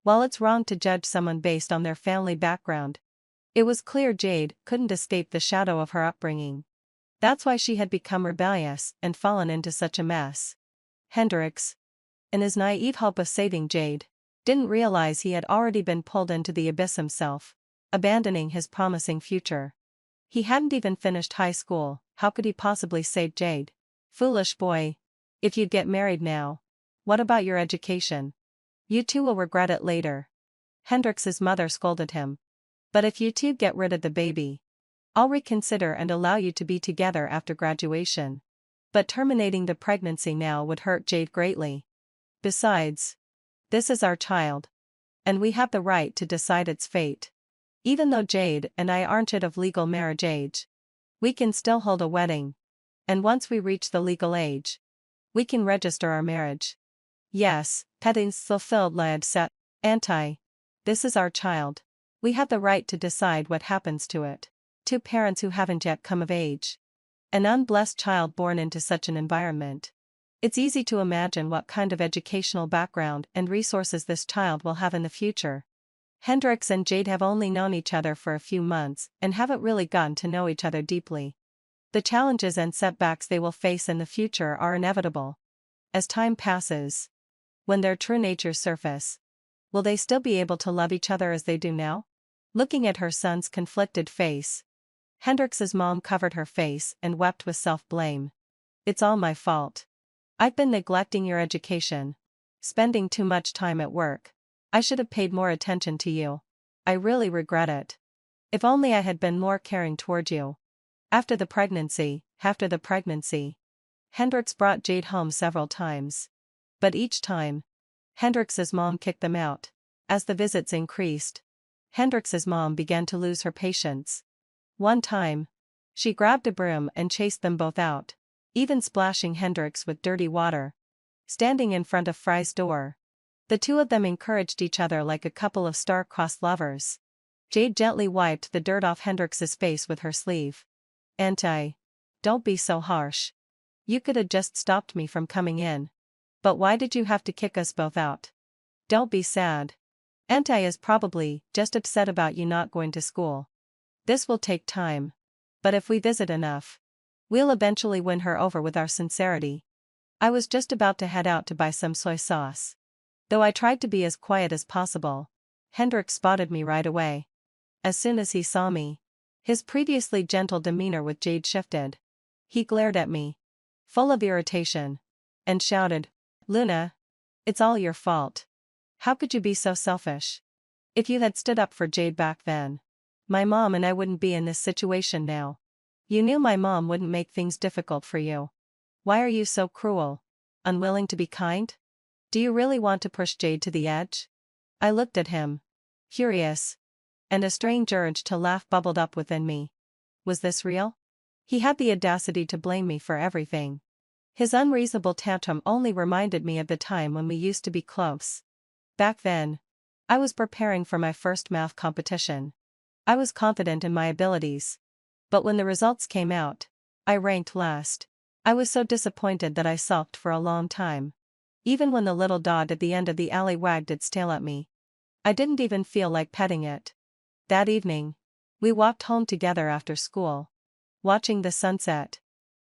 While it's wrong to judge someone based on their family background, it was clear Jade couldn't escape the shadow of her upbringing. That's why she had become rebellious and fallen into such a mess. Hendrix, in his naive hope of saving Jade, didn't realize he had already been pulled into the abyss himself, abandoning his promising future. He hadn't even finished high school, how could he possibly save Jade? Foolish boy. If you get married now, what about your education? You two will regret it later. Hendrix's mother scolded him. But if you two get rid of the baby, I'll reconsider and allow you to be together after graduation. But terminating the pregnancy now would hurt Jade greatly. Besides, this is our child. And we have the right to decide its fate. Even though Jade and I aren't yet of legal marriage age, we can still hold a wedding. And once we reach the legal age, we can register our marriage. Yes, Pettins fulfilled lad set, this is our child. We have the right to decide what happens to it. Two parents who haven't yet come of age. An unblessed child born into such an environment. It's easy to imagine what kind of educational background and resources this child will have in the future. Hendrix and Jade have only known each other for a few months and haven't really gotten to know each other deeply. The challenges and setbacks they will face in the future are inevitable. As time passes, when their true natures surface, will they still be able to love each other as they do now? Looking at her son's conflicted face, Hendrix's mom covered her face and wept with self-blame. It's all my fault. I've been neglecting your education, spending too much time at work. I should have paid more attention to you. I really regret it. If only I had been more caring toward you. After the pregnancy, Hendrix brought Jade home several times. But each time, Hendrix's mom kicked them out. As the visits increased, Hendrix's mom began to lose her patience. One time, she grabbed a broom and chased them both out, even splashing Hendrix with dirty water. Standing in front of Fry's door, the two of them encouraged each other like a couple of star-crossed lovers. Jade gently wiped the dirt off Hendrix's face with her sleeve. Don't be so harsh. You could have just stopped me from coming in. But why did you have to kick us both out? Don't be sad. Auntie is probably just upset about you not going to school. This will take time. But if we visit enough, we'll eventually win her over with our sincerity. I was just about to head out to buy some soy sauce. Though I tried to be as quiet as possible, Hendrix spotted me right away. As soon as he saw me, his previously gentle demeanor with Jade shifted. He glared at me, full of irritation, and shouted, "Luna, it's all your fault. How could you be so selfish? If you had stood up for Jade back then, my mom and I wouldn't be in this situation now. You knew my mom wouldn't make things difficult for you. Why are you so cruel? Unwilling to be kind? Do you really want to push Jade to the edge?" I looked at him, furious, and a strange urge to laugh bubbled up within me. Was this real? He had the audacity to blame me for everything. His unreasonable tantrum only reminded me of the time when we used to be close. Back then, I was preparing for my first math competition. I was confident in my abilities. But when the results came out, I ranked last. I was so disappointed that I sulked for a long time. Even when the little dog at the end of the alley wagged its tail at me, I didn't even feel like petting it. That evening, we walked home together after school, watching the sunset.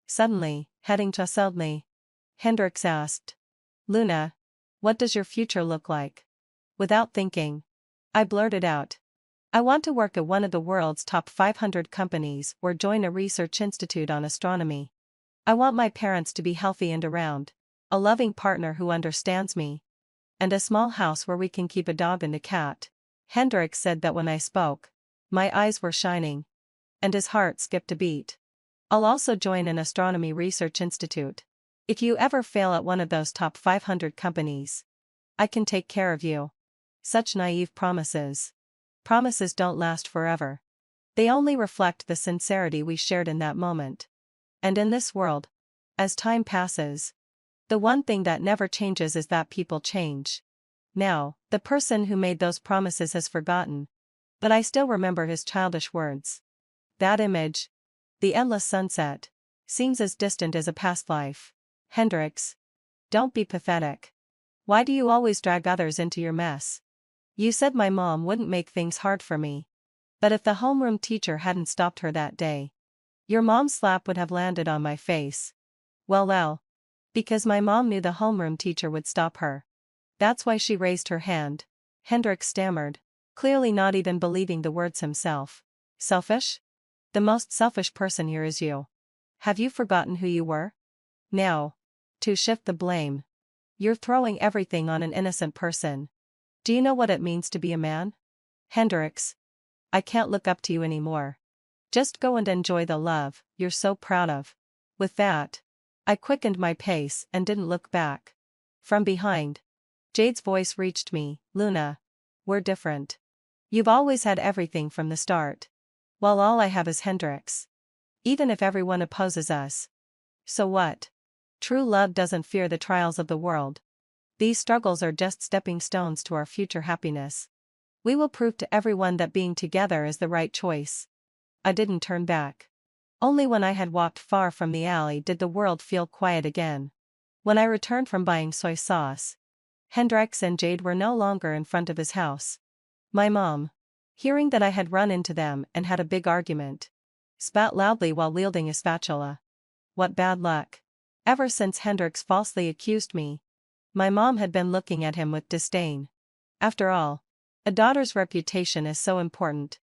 Suddenly, Hendrix asked, "Luna, what does your future look like?" Without thinking, I blurted out, "I want to work at one of the world's top 500 companies or join a research institute on astronomy. I want my parents to be healthy and around, a loving partner who understands me, and a small house where we can keep a dog and a cat." Hendrix said that when I spoke, my eyes were shining, and his heart skipped a beat. "I'll also join an astronomy research institute. If you ever fail at one of those top 500 companies, I can take care of you." Such naive promises. Promises don't last forever. They only reflect the sincerity we shared in that moment. And in this world, as time passes, the one thing that never changes is that people change. Now, the person who made those promises has forgotten, but I still remember his childish words. That image, the endless sunset, seems as distant as a past life. Hendrix, don't be pathetic. Why do you always drag others into your mess? You said my mom wouldn't make things hard for me. But if the homeroom teacher hadn't stopped her that day, your mom's slap would have landed on my face. Well, because my mom knew the homeroom teacher would stop her. That's why she raised her hand. Hendrix stammered, clearly not even believing the words himself. Selfish? The most selfish person here is you. Have you forgotten who you were? Now, to shift the blame, you're throwing everything on an innocent person. Do you know what it means to be a man? Hendrix, I can't look up to you anymore. Just go and enjoy the love you're so proud of. With that, I quickened my pace and didn't look back. From behind, Jade's voice reached me. Luna, we're different. You've always had everything from the start. While all I have is Hendrix. Even if everyone opposes us. So what? True love doesn't fear the trials of the world. These struggles are just stepping stones to our future happiness. We will prove to everyone that being together is the right choice. I didn't turn back. Only when I had walked far from the alley did the world feel quiet again. When I returned from buying soy sauce, Hendrix and Jade were no longer in front of his house. My mom, hearing that I had run into them and had a big argument, spat loudly while wielding a spatula. What bad luck. Ever since Hendrix falsely accused me, my mom had been looking at him with disdain. After all, a daughter's reputation is so important.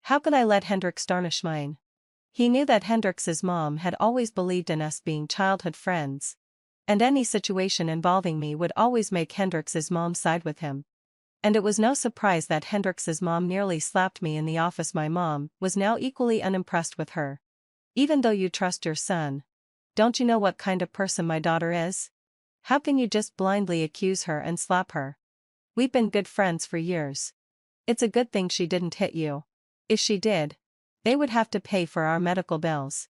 How could I let Hendrix tarnish mine? He knew that Hendrix's mom had always believed in us being childhood friends. And any situation involving me would always make Hendrix's mom side with him. And it was no surprise that Hendrix's mom nearly slapped me in the office. My mom was now equally unimpressed with her. Even though you trust your son, don't you know what kind of person my daughter is? How can you just blindly accuse her and slap her? We've been good friends for years. It's a good thing she didn't hit you. If she did, they would have to pay for our medical bills.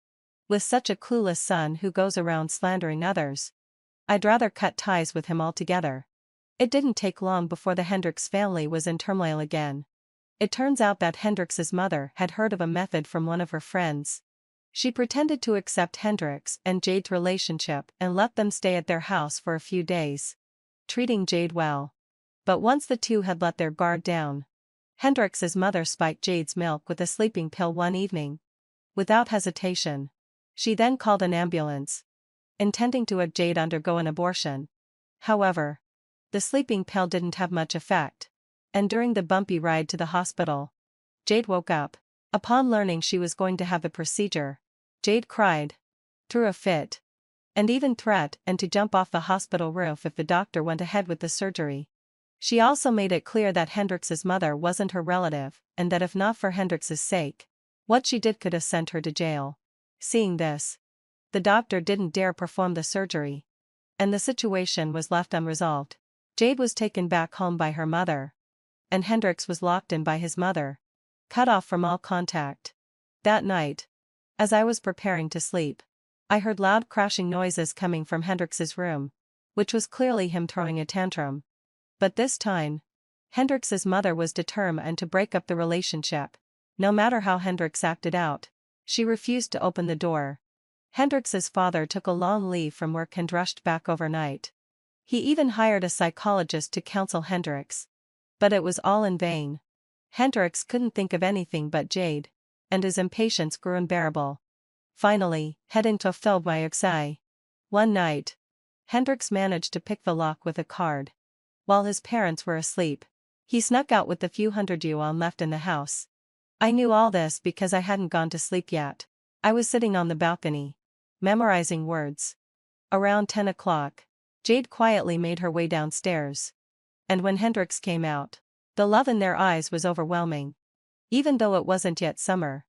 With such a clueless son who goes around slandering others, I'd rather cut ties with him altogether. It didn't take long before the Hendrix family was in turmoil again. It turns out that Hendrix's mother had heard of a method from one of her friends. She pretended to accept Hendrix and Jade's relationship and let them stay at their house for a few days, treating Jade well. But once the two had let their guard down, Hendrix's mother spiked Jade's milk with a sleeping pill one evening. Without hesitation, she then called an ambulance, intending to have Jade undergo an abortion. However, the sleeping pill didn't have much effect, and during the bumpy ride to the hospital, Jade woke up. Upon learning she was going to have the procedure, Jade cried, threw a fit, and even threatened to jump off the hospital roof if the doctor went ahead with the surgery. She also made it clear that Hendrix's mother wasn't her relative, and that if not for Hendrix's sake, what she did could have sent her to jail. Seeing this, the doctor didn't dare perform the surgery, and the situation was left unresolved. Jade was taken back home by her mother, and Hendrix was locked in by his mother, cut off from all contact. That night, as I was preparing to sleep, I heard loud crashing noises coming from Hendrix's room, which was clearly him throwing a tantrum. But this time, Hendrix's mother was determined to break up the relationship. No matter how Hendrix acted out, she refused to open the door. Hendrix's father took a long leave from work and rushed back overnight. He even hired a psychologist to counsel Hendrix. But it was all in vain. Hendrix couldn't think of anything but Jade, and his impatience grew unbearable. Finally, heading to Philby, one night, Hendrix managed to pick the lock with a card. While his parents were asleep, he snuck out with the few hundred yuan left in the house. I knew all this because I hadn't gone to sleep yet. I was sitting on the balcony, memorizing words. Around 10 o'clock, Jade quietly made her way downstairs. And when Hendrix came out, the love in their eyes was overwhelming. Even though it wasn't yet summer,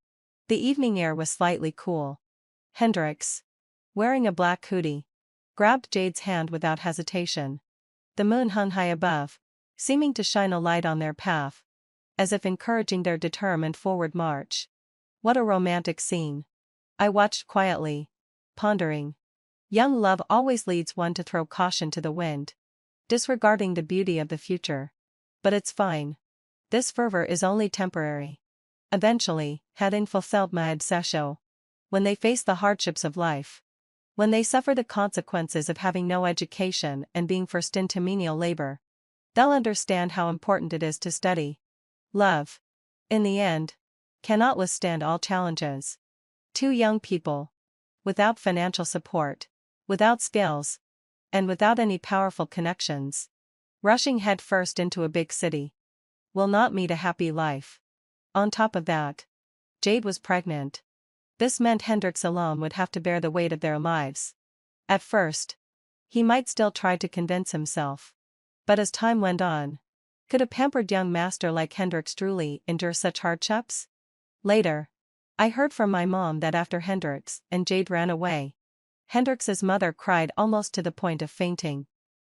the evening air was slightly cool. Hendrix, wearing a black hoodie, grabbed Jade's hand without hesitation. The moon hung high above, seeming to shine a light on their path, as if encouraging their determined forward march. What a romantic scene. I watched quietly, pondering. Young love always leads one to throw caution to the wind, disregarding the beauty of the future. But it's fine. This fervor is only temporary. Eventually, having fulfilled my obsession, when they face the hardships of life, when they suffer the consequences of having no education and being forced into menial labor, they'll understand how important it is to study. Love, in the end, cannot withstand all challenges. Two young people, without financial support, without skills, and without any powerful connections, rushing headfirst into a big city, will not meet a happy life. On top of that, Jade was pregnant. This meant Hendrix alone would have to bear the weight of their lives. At first, he might still try to convince himself. But as time went on, could a pampered young master like Hendrix truly endure such hardships? Later, I heard from my mom that after Hendrix and Jade ran away, Hendrix's mother cried almost to the point of fainting.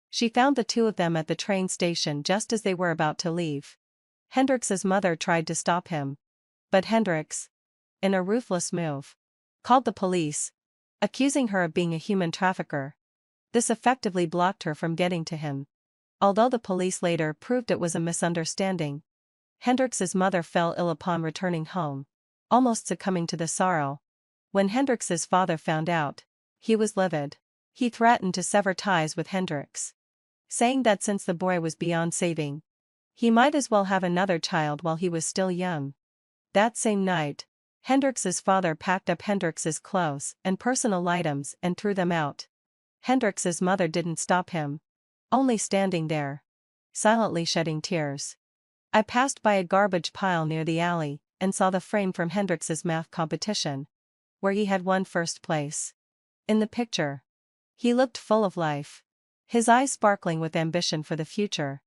She found the two of them at the train station just as they were about to leave. Hendrix's mother tried to stop him, but Hendrix, in a ruthless move, called the police, accusing her of being a human trafficker. This effectively blocked her from getting to him. Although the police later proved it was a misunderstanding, Hendrix's mother fell ill upon returning home, almost succumbing to the sorrow. When Hendrix's father found out, he was livid. He threatened to sever ties with Hendrix, saying that since the boy was beyond saving, he might as well have another child while he was still young. That same night, Hendrix's father packed up Hendrix's clothes and personal items and threw them out. Hendrix's mother didn't stop him, only standing there, silently shedding tears. I passed by a garbage pile near the alley and saw the frame from Hendrix's math competition, where he had won first place. In the picture, he looked full of life, his eyes sparkling with ambition for the future.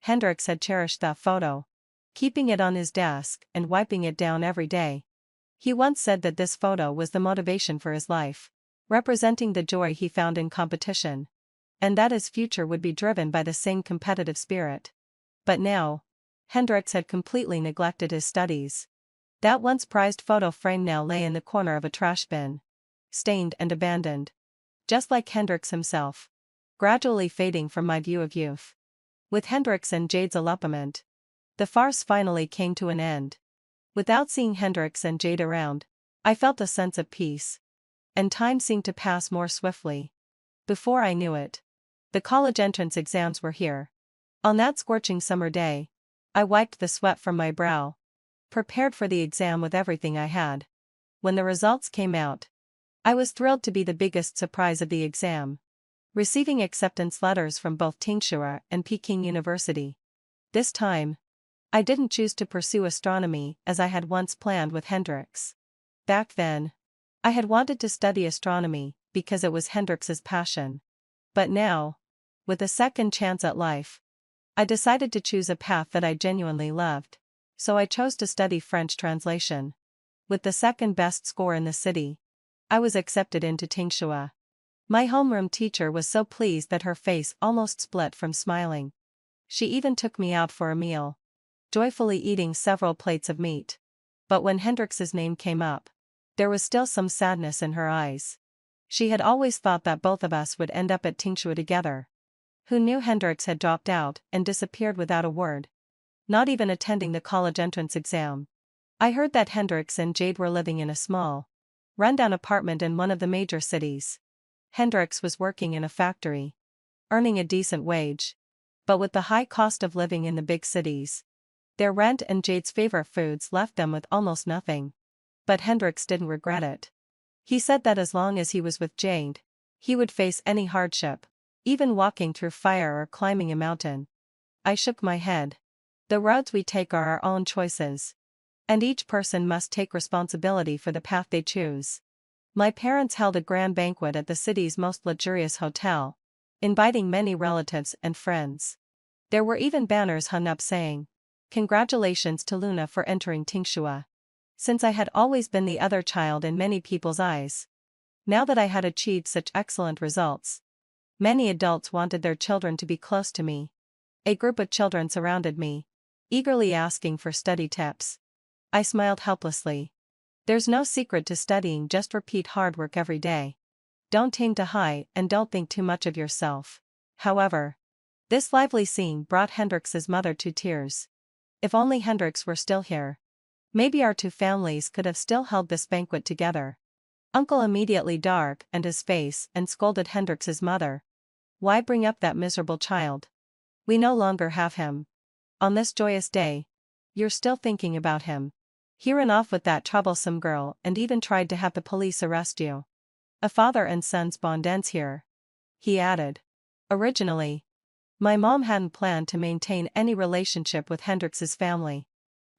Hendrix had cherished that photo, keeping it on his desk and wiping it down every day. He once said that this photo was the motivation for his life, representing the joy he found in competition, and that his future would be driven by the same competitive spirit. But now, Hendrix had completely neglected his studies. That once prized photo frame now lay in the corner of a trash bin, stained and abandoned, just like Hendrix himself, gradually fading from my view of youth. With Hendrix and Jade's elopement, the farce finally came to an end. Without seeing Hendrix and Jade around, I felt a sense of peace, and time seemed to pass more swiftly. Before I knew it, the college entrance exams were here. On that scorching summer day, I wiped the sweat from my brow, prepared for the exam with everything I had. When the results came out, I was thrilled to be the biggest surprise of the exam, receiving acceptance letters from both Tsinghua and Peking University. This time, I didn't choose to pursue astronomy as I had once planned with Hendrix. Back then, I had wanted to study astronomy because it was Hendrix's passion. But now, with a second chance at life, I decided to choose a path that I genuinely loved, so I chose to study French translation. With the second best score in the city, I was accepted into Tsinghua. My homeroom teacher was so pleased that her face almost split from smiling. She even took me out for a meal, joyfully eating several plates of meat. But when Hendrix's name came up, there was still some sadness in her eyes. She had always thought that both of us would end up at Tsinghua together. Who knew Hendrix had dropped out and disappeared without a word, not even attending the college entrance exam. I heard that Hendrix and Jade were living in a small, rundown apartment in one of the major cities. Hendrix was working in a factory, earning a decent wage. But with the high cost of living in the big cities, their rent and Jade's favorite foods left them with almost nothing. But Hendrix didn't regret it. He said that as long as he was with Jade, he would face any hardship, even walking through fire or climbing a mountain. I shook my head. The roads we take are our own choices, and each person must take responsibility for the path they choose. My parents held a grand banquet at the city's most luxurious hotel, inviting many relatives and friends. There were even banners hung up saying, "Congratulations to Luna for entering Tsinghua." Since I had always been the other child in many people's eyes, now that I had achieved such excellent results, many adults wanted their children to be close to me. A group of children surrounded me, eagerly asking for study tips. I smiled helplessly. There's no secret to studying, just repeat hard work every day. Don't aim too high and don't think too much of yourself. However, this lively scene brought Hendrix's mother to tears. If only Hendrix were still here. Maybe our two families could have still held this banquet together. Uncle immediately darkened his face and scolded Hendrix's mother. Why bring up that miserable child? We no longer have him. On this joyous day, you're still thinking about him. He ran off with that troublesome girl and even tried to have the police arrest you. A father and son's bond ends here. He added. Originally, my mom hadn't planned to maintain any relationship with Hendrix's family.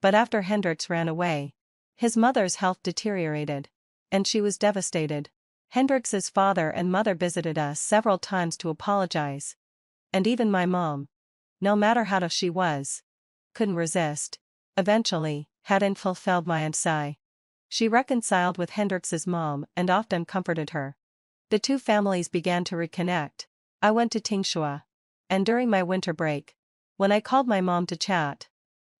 But after Hendrix ran away, his mother's health deteriorated, and she was devastated. Hendrix's father and mother visited us several times to apologize. And even my mom, no matter how tough she was, couldn't resist. Eventually, hadn't fulfilled my sigh. She reconciled with Hendrix's mom and often comforted her. The two families began to reconnect. I went to Tingshua. And during my winter break, when I called my mom to chat,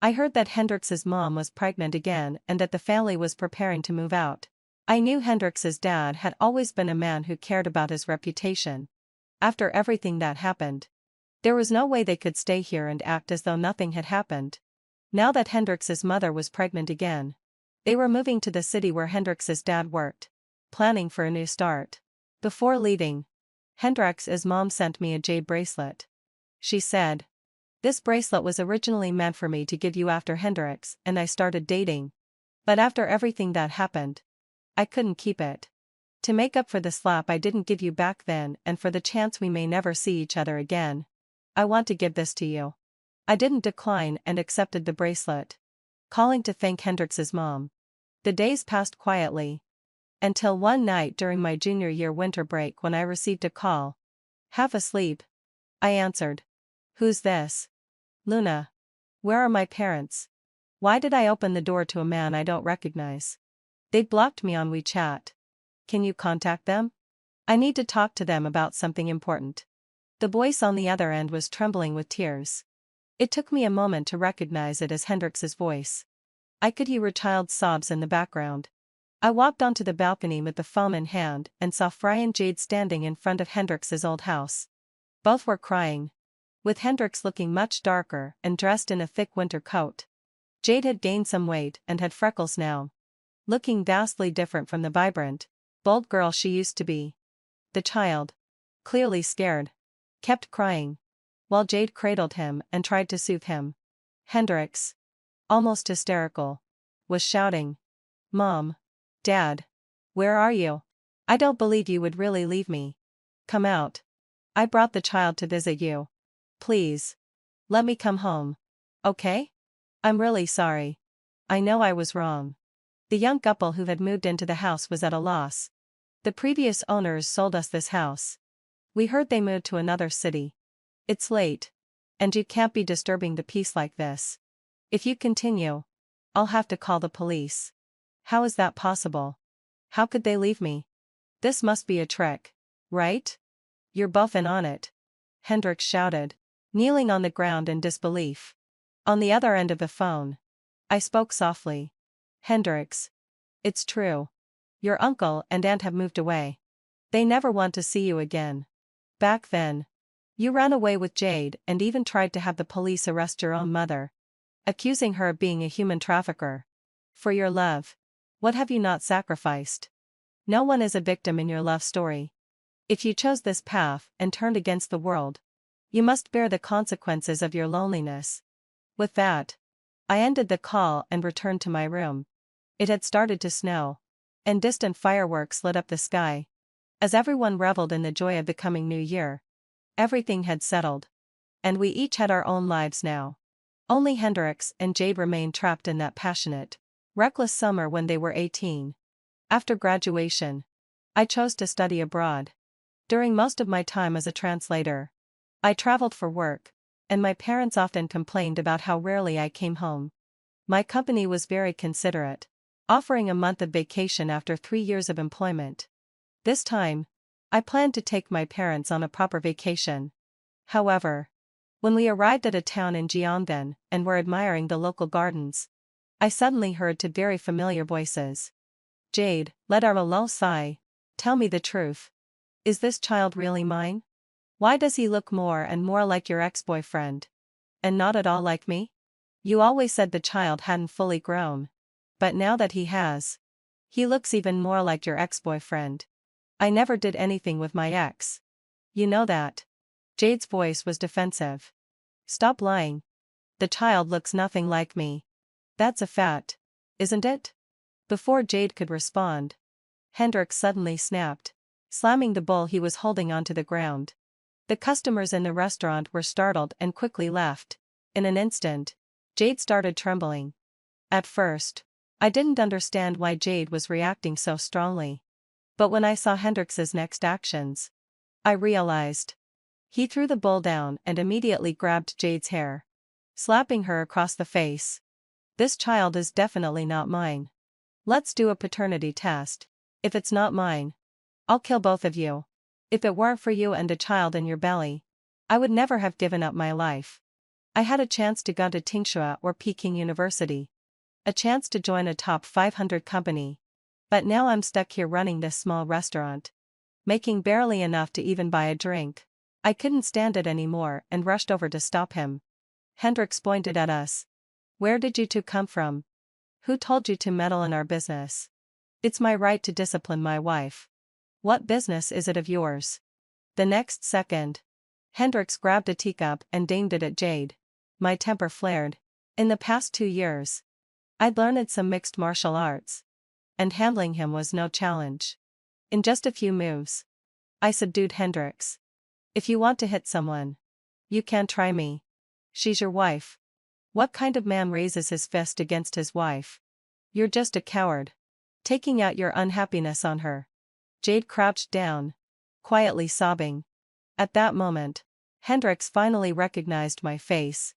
I heard that Hendrix's mom was pregnant again and that the family was preparing to move out. I knew Hendrix's dad had always been a man who cared about his reputation. After everything that happened, there was no way they could stay here and act as though nothing had happened. Now that Hendrix's mother was pregnant again, they were moving to the city where Hendrix's dad worked, planning for a new start. Before leaving, Hendrix's mom sent me a jade bracelet. She said, "This bracelet was originally meant for me to give you after Hendrix and I started dating. But after everything that happened, I couldn't keep it. To make up for the slap I didn't give you back then and for the chance we may never see each other again, I want to give this to you." I didn't decline and accepted the bracelet, calling to thank Hendrix's mom. The days passed quietly. Until one night during my junior year winter break when I received a call. Half asleep, I answered. "Who's this?" "Luna. Where are my parents? Why did I open the door to a man I don't recognize? They blocked me on WeChat. Can you contact them? I need to talk to them about something important." The voice on the other end was trembling with tears. It took me a moment to recognize it as Hendrix's voice. I could hear child's sobs in the background. I walked onto the balcony with the phone in hand and saw Fry and Jade standing in front of Hendrix's old house. Both were crying, with Hendrix looking much darker and dressed in a thick winter coat. Jade had gained some weight and had freckles now, looking vastly different from the vibrant, bold girl she used to be. The child, clearly scared, kept crying, while Jade cradled him and tried to soothe him. Hendrix, almost hysterical, was shouting, "Mom! Dad! Where are you? I don't believe you would really leave me. Come out. I brought the child to visit you. Please. Let me come home. Okay? I'm really sorry. I know I was wrong." The young couple who had moved into the house was at a loss. The previous owners sold us this house. We heard they moved to another city. It's late. And you can't be disturbing the peace like this. If you continue, I'll have to call the police. How is that possible? How could they leave me? This must be a trick, right? You're both in on it. Hendrix shouted, kneeling on the ground in disbelief. On the other end of the phone, I spoke softly. "Hendrix. It's true. Your uncle and aunt have moved away. They never want to see you again. Back then, you ran away with Jade and even tried to have the police arrest your own mother, accusing her of being a human trafficker. For your love, what have you not sacrificed? No one is a victim in your love story. If you chose this path and turned against the world, you must bear the consequences of your loneliness." With that, I ended the call and returned to my room. It had started to snow, and distant fireworks lit up the sky. As everyone reveled in the joy of the coming new year, everything had settled, and we each had our own lives now. Only Hendrix and Jade remained trapped in that passionate, reckless summer when they were 18. After graduation, I chose to study abroad. During most of my time as a translator, I traveled for work, and my parents often complained about how rarely I came home. My company was very considerate, offering a month of vacation after 3 years of employment. This time, I planned to take my parents on a proper vacation. However, When we arrived at a town in Gyeonggan and were admiring the local gardens, I suddenly heard two very familiar voices. Jade, let our low sigh. Tell me the truth. Is this child really mine? Why does he look more and more like your ex-boyfriend? And not at all like me? You always said the child hadn't fully grown. But now that he has, he looks even more like your ex-boyfriend. I never did anything with my ex. You know that. Jade's voice was defensive. Stop lying. The child looks nothing like me. That's a fact, isn't it? Before Jade could respond, Hendrik suddenly snapped, slamming the bowl he was holding onto the ground. The customers in the restaurant were startled and quickly left. In an instant, Jade started trembling. At first, I didn't understand why Jade was reacting so strongly. But when I saw Hendrix's next actions, I realized. He threw the bowl down and immediately grabbed Jade's hair, slapping her across the face. This child is definitely not mine. Let's do a paternity test. If it's not mine, I'll kill both of you. If it weren't for you and a child in your belly, I would never have given up my life. I had a chance to go to Tsinghua or Peking University. A chance to join a top 500 company. But now I'm stuck here running this small restaurant, making barely enough to even buy a drink. I couldn't stand it anymore and rushed over to stop him. Hendrix pointed at us. Where did you two come from? Who told you to meddle in our business? It's my right to discipline my wife. What business is it of yours? The next second, Hendrix grabbed a teacup and aimed it at Jade. My temper flared. In the past 2 years, I'd learned some mixed martial arts, and handling him was no challenge. In just a few moves, I subdued Hendrix. If you want to hit someone, you can try me. She's your wife. What kind of man raises his fist against his wife? You're just a coward. Taking out your unhappiness on her. Jade crouched down, quietly sobbing. At that moment, Hendrix finally recognized my face.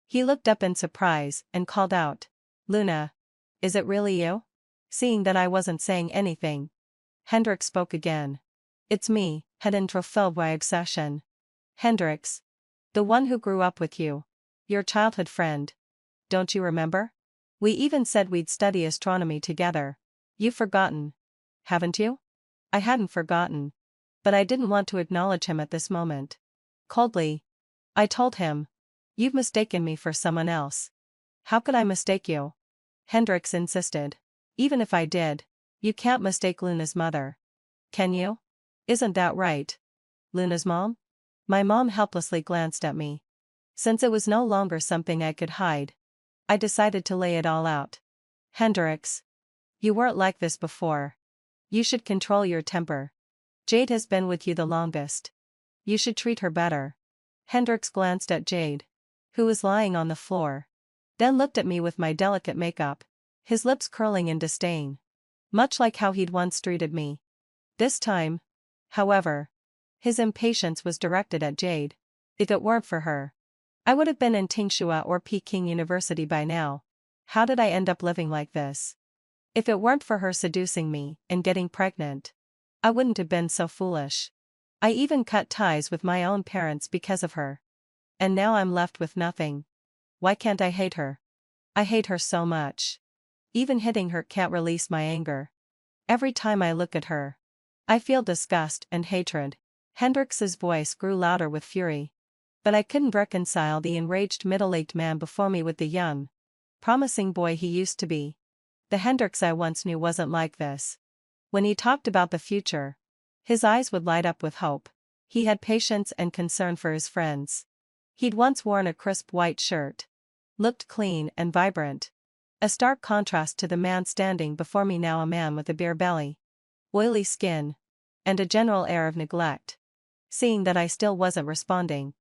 He looked up in surprise and called out, Luna, is it really you? Seeing that I wasn't saying anything, Hendrix spoke again. It's me, Hedin Trofilwag. Hendrix. The one who grew up with you. Your childhood friend. Don't you remember? We even said we'd study astronomy together. You've forgotten. Haven't you? I hadn't forgotten. But I didn't want to acknowledge him at this moment. Coldly, I told him. You've mistaken me for someone else. How could I mistake you? Hendrix insisted. Even if I did, you can't mistake Luna's mother. Can you? Isn't that right? Luna's mom? My mom helplessly glanced at me. Since it was no longer something I could hide, I decided to lay it all out. Hendrix. You weren't like this before. You should control your temper. Jade has been with you the longest. You should treat her better. Hendrix glanced at Jade, who was lying on the floor, then looked at me with my delicate makeup, his lips curling in disdain. Much like how he'd once treated me. This time, however, his impatience was directed at Jade. If it weren't for her, I would have been in Tsinghua or Peking University by now. How did I end up living like this? If it weren't for her seducing me and getting pregnant, I wouldn't have been so foolish. I even cut ties with my own parents because of her. And now I'm left with nothing. Why can't I hate her? I hate her so much. Even hitting her can't release my anger. Every time I look at her, I feel disgust and hatred. Hendrix's voice grew louder with fury. But I couldn't reconcile the enraged middle-aged man before me with the young, promising boy he used to be. The Hendrix I once knew wasn't like this. When he talked about the future, his eyes would light up with hope. He had patience and concern for his friends. He'd once worn a crisp white shirt, looked clean and vibrant. A stark contrast to the man standing before me now, a man with a beer belly, oily skin, and a general air of neglect. Seeing that I still wasn't responding,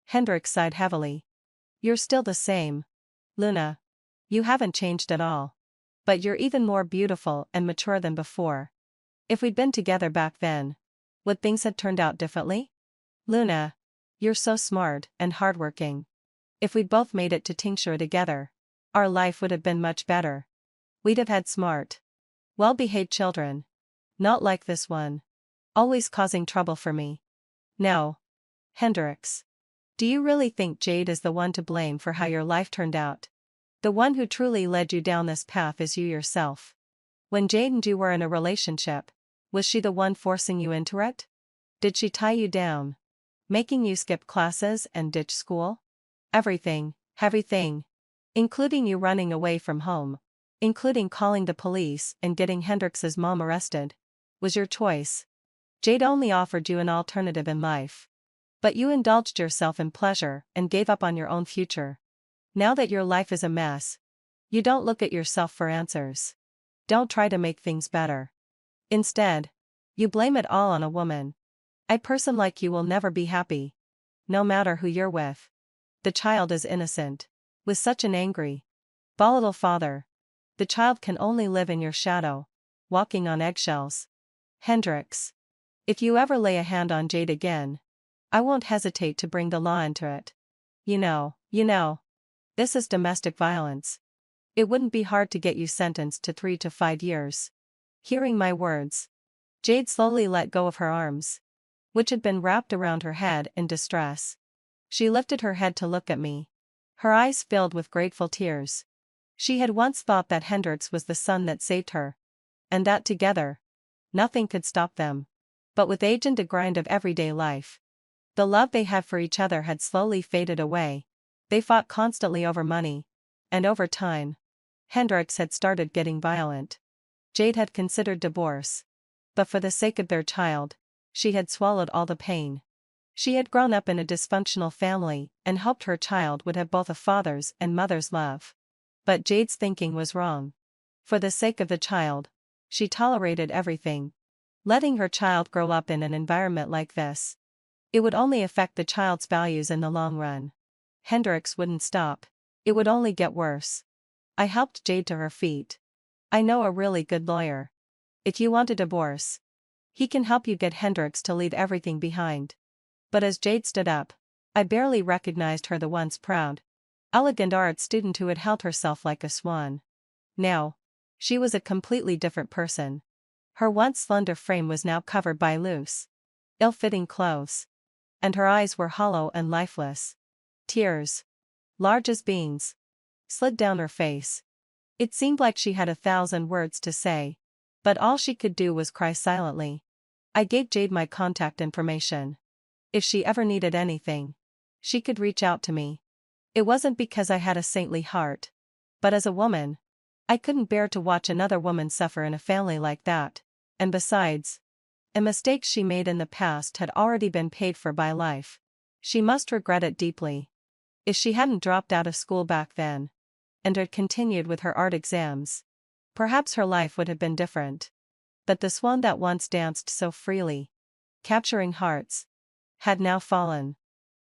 Hendrix sighed heavily. You're still the same, Luna. You haven't changed at all. But you're even more beautiful and mature than before. If we'd been together back then, would things have turned out differently? Luna, you're so smart and hardworking. If we'd both made it to Tsinghua together, our life would have been much better. We'd have had smart, well-behaved children. Not like this one. Always causing trouble for me. No. Hendrix. Do you really think Jade is the one to blame for how your life turned out? The one who truly led you down this path is you yourself. When Jade and you were in a relationship, was she the one forcing you into it? Did she tie you down, making you skip classes and ditch school? Everything, everything. Including you running away from home. Including calling the police and getting Hendrix's mom arrested. Was your choice. Jade only offered you an alternative in life. But you indulged yourself in pleasure and gave up on your own future. Now that your life is a mess, you don't look at yourself for answers. Don't try to make things better. Instead, you blame it all on a woman. A person like you will never be happy. No matter who you're with. The child is innocent. With such an angry, volatile father, the child can only live in your shadow, walking on eggshells. Hendrix. If you ever lay a hand on Jade again, I won't hesitate to bring the law into it. You know. This is domestic violence. It wouldn't be hard to get you sentenced to 3 to 5 years. Hearing my words, Jade slowly let go of her arms, which had been wrapped around her head in distress. She lifted her head to look at me. Her eyes filled with grateful tears. She had once thought that Hendrix was the son that saved her. And that together, nothing could stop them. But with age and the grind of everyday life, the love they had for each other had slowly faded away. They fought constantly over money. And over time, Hendrix had started getting violent. Jade had considered divorce. But for the sake of their child, she had swallowed all the pain. She had grown up in a dysfunctional family and hoped her child would have both a father's and mother's love. But Jade's thinking was wrong. For the sake of the child, she tolerated everything. Letting her child grow up in an environment like this, it would only affect the child's values in the long run. Hendrix wouldn't stop. It would only get worse. I helped Jade to her feet. I know a really good lawyer. If you want a divorce, he can help you get Hendrix to leave everything behind. But as Jade stood up, I barely recognized her, the once proud, elegant art student who had held herself like a swan. Now, she was a completely different person. Her once slender frame was now covered by loose, ill-fitting clothes. And her eyes were hollow and lifeless. Tears, large as beans, slid down her face. It seemed like she had 1,000 words to say, but all she could do was cry silently. I gave Jade my contact information. If she ever needed anything, she could reach out to me. It wasn't because I had a saintly heart, but as a woman, I couldn't bear to watch another woman suffer in a family like that, and besides, a mistake she made in the past had already been paid for by life. She must regret it deeply. If she hadn't dropped out of school back then, and had continued with her art exams, perhaps her life would have been different. But the swan that once danced so freely, capturing hearts, had now fallen.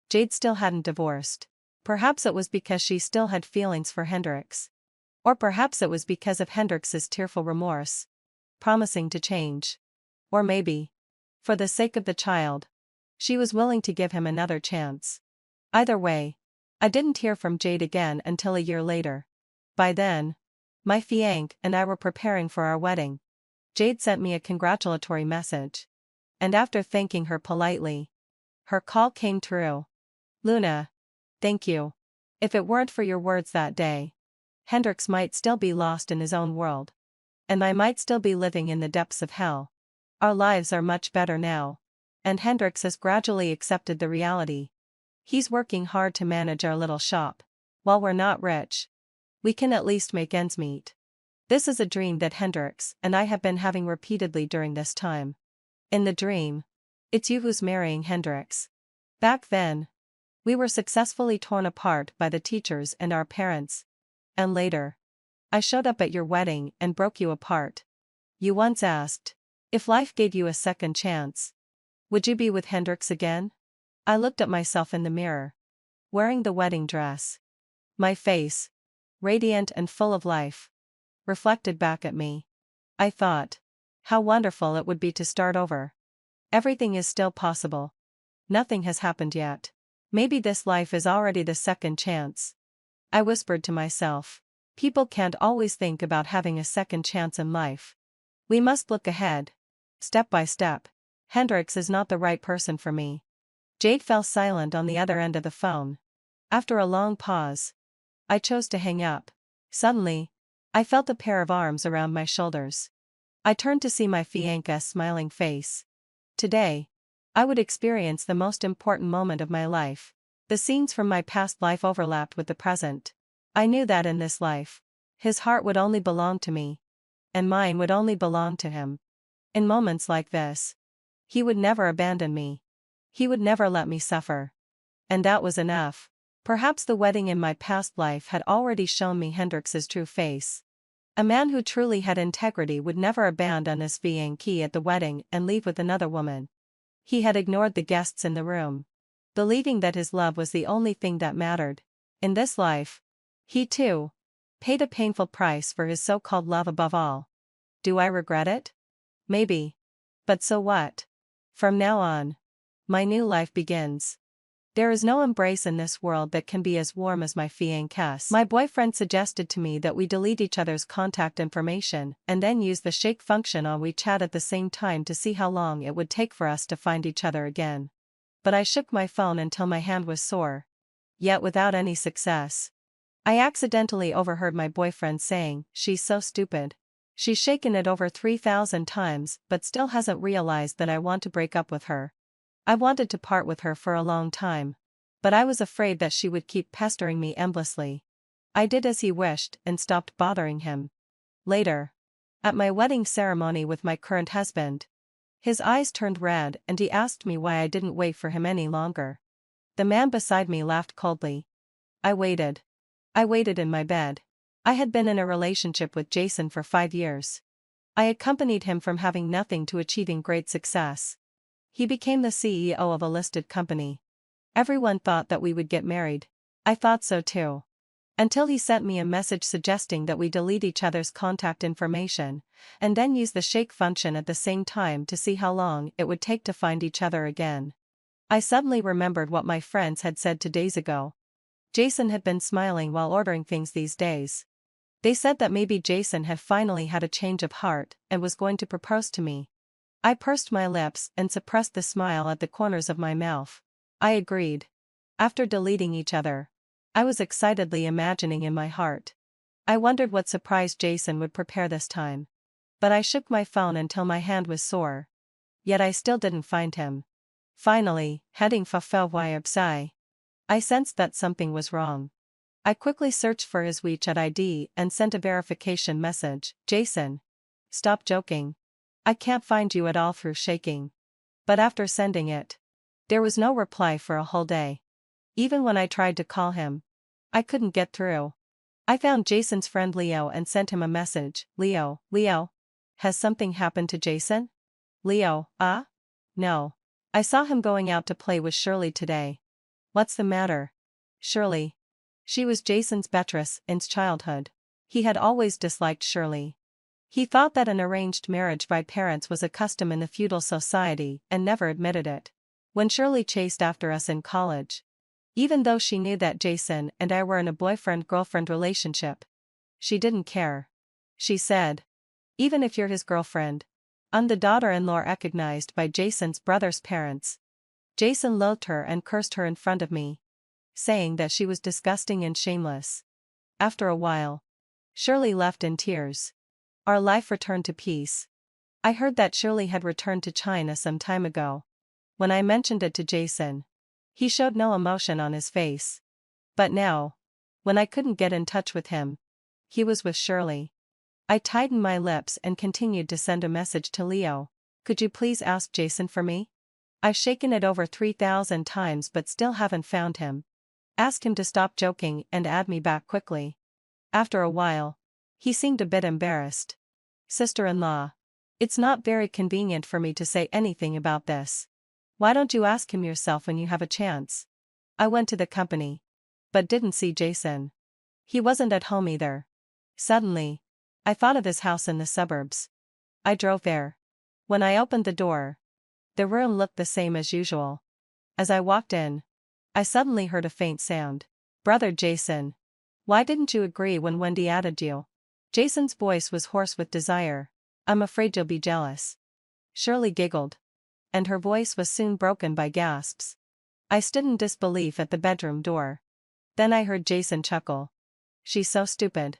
Jade still hadn't divorced. Perhaps it was because she still had feelings for Hendrix. Or perhaps it was because of Hendrix's tearful remorse, promising to change. Or maybe, for the sake of the child, she was willing to give him another chance. Either way, I didn't hear from Jade again until a year later. By then, my fiancé and I were preparing for our wedding. Jade sent me a congratulatory message. And after thanking her politely, her call came through. Luna, thank you. If it weren't for your words that day, Hendrix might still be lost in his own world. And I might still be living in the depths of hell. Our lives are much better now. And Hendrix has gradually accepted the reality. He's working hard to manage our little shop. While we're not rich, we can at least make ends meet. This is a dream that Hendrix and I have been having repeatedly during this time. In the dream, it's you who's marrying Hendrix. Back then, we were successfully torn apart by the teachers and our parents. And later, I showed up at your wedding and broke you apart. You once asked, if life gave you a second chance, would you be with Hendrix again? I looked at myself in the mirror, wearing the wedding dress. My face, radiant and full of life, reflected back at me. I thought, how wonderful it would be to start over. Everything is still possible. Nothing has happened yet. Maybe this life is already the second chance. I whispered to myself. People can't always think about having a second chance in life. We must look ahead, step by step. Hendrix is not the right person for me. Jade fell silent on the other end of the phone. After a long pause, I chose to hang up. Suddenly, I felt a pair of arms around my shoulders. I turned to see my fianca's smiling face. Today, I would experience the most important moment of my life. The scenes from my past life overlapped with the present. I knew that in this life, his heart would only belong to me, and mine would only belong to him. In moments like this, he would never abandon me. He would never let me suffer. And that was enough. Perhaps the wedding in my past life had already shown me Hendrix's true face. A man who truly had integrity would never abandon his fiancée at the wedding and leave with another woman. He had ignored the guests in the room, believing that his love was the only thing that mattered. In this life, he too paid a painful price for his so-called love above all. Do I regret it? Maybe. But so what? From now on, my new life begins. There is no embrace in this world that can be as warm as my fiancé's. My boyfriend suggested to me that we delete each other's contact information and then use the shake function on WeChat at the same time to see how long it would take for us to find each other again. But I shook my phone until my hand was sore. Yet without any success. I accidentally overheard my boyfriend saying, "She's so stupid. She's shaken it over 3,000 times but still hasn't realized that I want to break up with her. I wanted to part with her for a long time. But I was afraid that she would keep pestering me endlessly." I did as he wished and stopped bothering him. Later, at my wedding ceremony with my current husband, his eyes turned red and he asked me why I didn't wait for him any longer. The man beside me laughed coldly. I waited. I waited in my bed. I had been in a relationship with Jason for 5 years. I accompanied him from having nothing to achieving great success. He became the CEO of a listed company. Everyone thought that we would get married. I thought so too. Until he sent me a message suggesting that we delete each other's contact information, and then use the shake function at the same time to see how long it would take to find each other again. I suddenly remembered what my friends had said 2 days ago. Jason had been smiling while ordering things these days. They said that maybe Jason had finally had a change of heart and was going to propose to me. I pursed my lips and suppressed the smile at the corners of my mouth. I agreed. After deleting each other, I was excitedly imagining in my heart. I wondered what surprise Jason would prepare this time. But I shook my phone until my hand was sore. Yet I still didn't find him. Finally, heading for website, I sensed that something was wrong. I quickly searched for his WeChat ID and sent a verification message. "Jason. Stop joking. I can't find you at all through shaking." But after sending it, there was no reply for a whole day. Even when I tried to call him, I couldn't get through. I found Jason's friend Leo and sent him a message. Leo, has something happened to Jason?" Leo, no. I saw him going out to play with Shirley today. What's the matter? Shirley. She was Jason's betrayal in childhood. He had always disliked Shirley. He thought that an arranged marriage by parents was a custom in the feudal society and never admitted it. When Shirley chased after us in college, even though she knew that Jason and I were in a boyfriend-girlfriend relationship, she didn't care. She said, "Even if you're his girlfriend, I'm the daughter-in-law recognized by Jason's brother's parents." Jason loathed her and cursed her in front of me, saying that she was disgusting and shameless. After a while, Shirley left in tears. Our life returned to peace. I heard that Shirley had returned to China some time ago. When I mentioned it to Jason, he showed no emotion on his face. But now, when I couldn't get in touch with him, he was with Shirley. I tightened my lips and continued to send a message to Leo. "Could you please ask Jason for me? I've shaken it over 3,000 times but still haven't found him. Ask him to stop joking and add me back quickly." After a while, he seemed a bit embarrassed. "Sister-in-law, it's not very convenient for me to say anything about this. Why don't you ask him yourself when you have a chance?" I went to the company, but didn't see Jason. He wasn't at home either. Suddenly, I thought of his house in the suburbs. I drove there. When I opened the door, the room looked the same as usual. As I walked in, I suddenly heard a faint sound. "Brother Jason, why didn't you agree when Wendy added you?" Jason's voice was hoarse with desire. "I'm afraid you'll be jealous." Shirley giggled, and her voice was soon broken by gasps. I stood in disbelief at the bedroom door. Then I heard Jason chuckle. She's so stupid.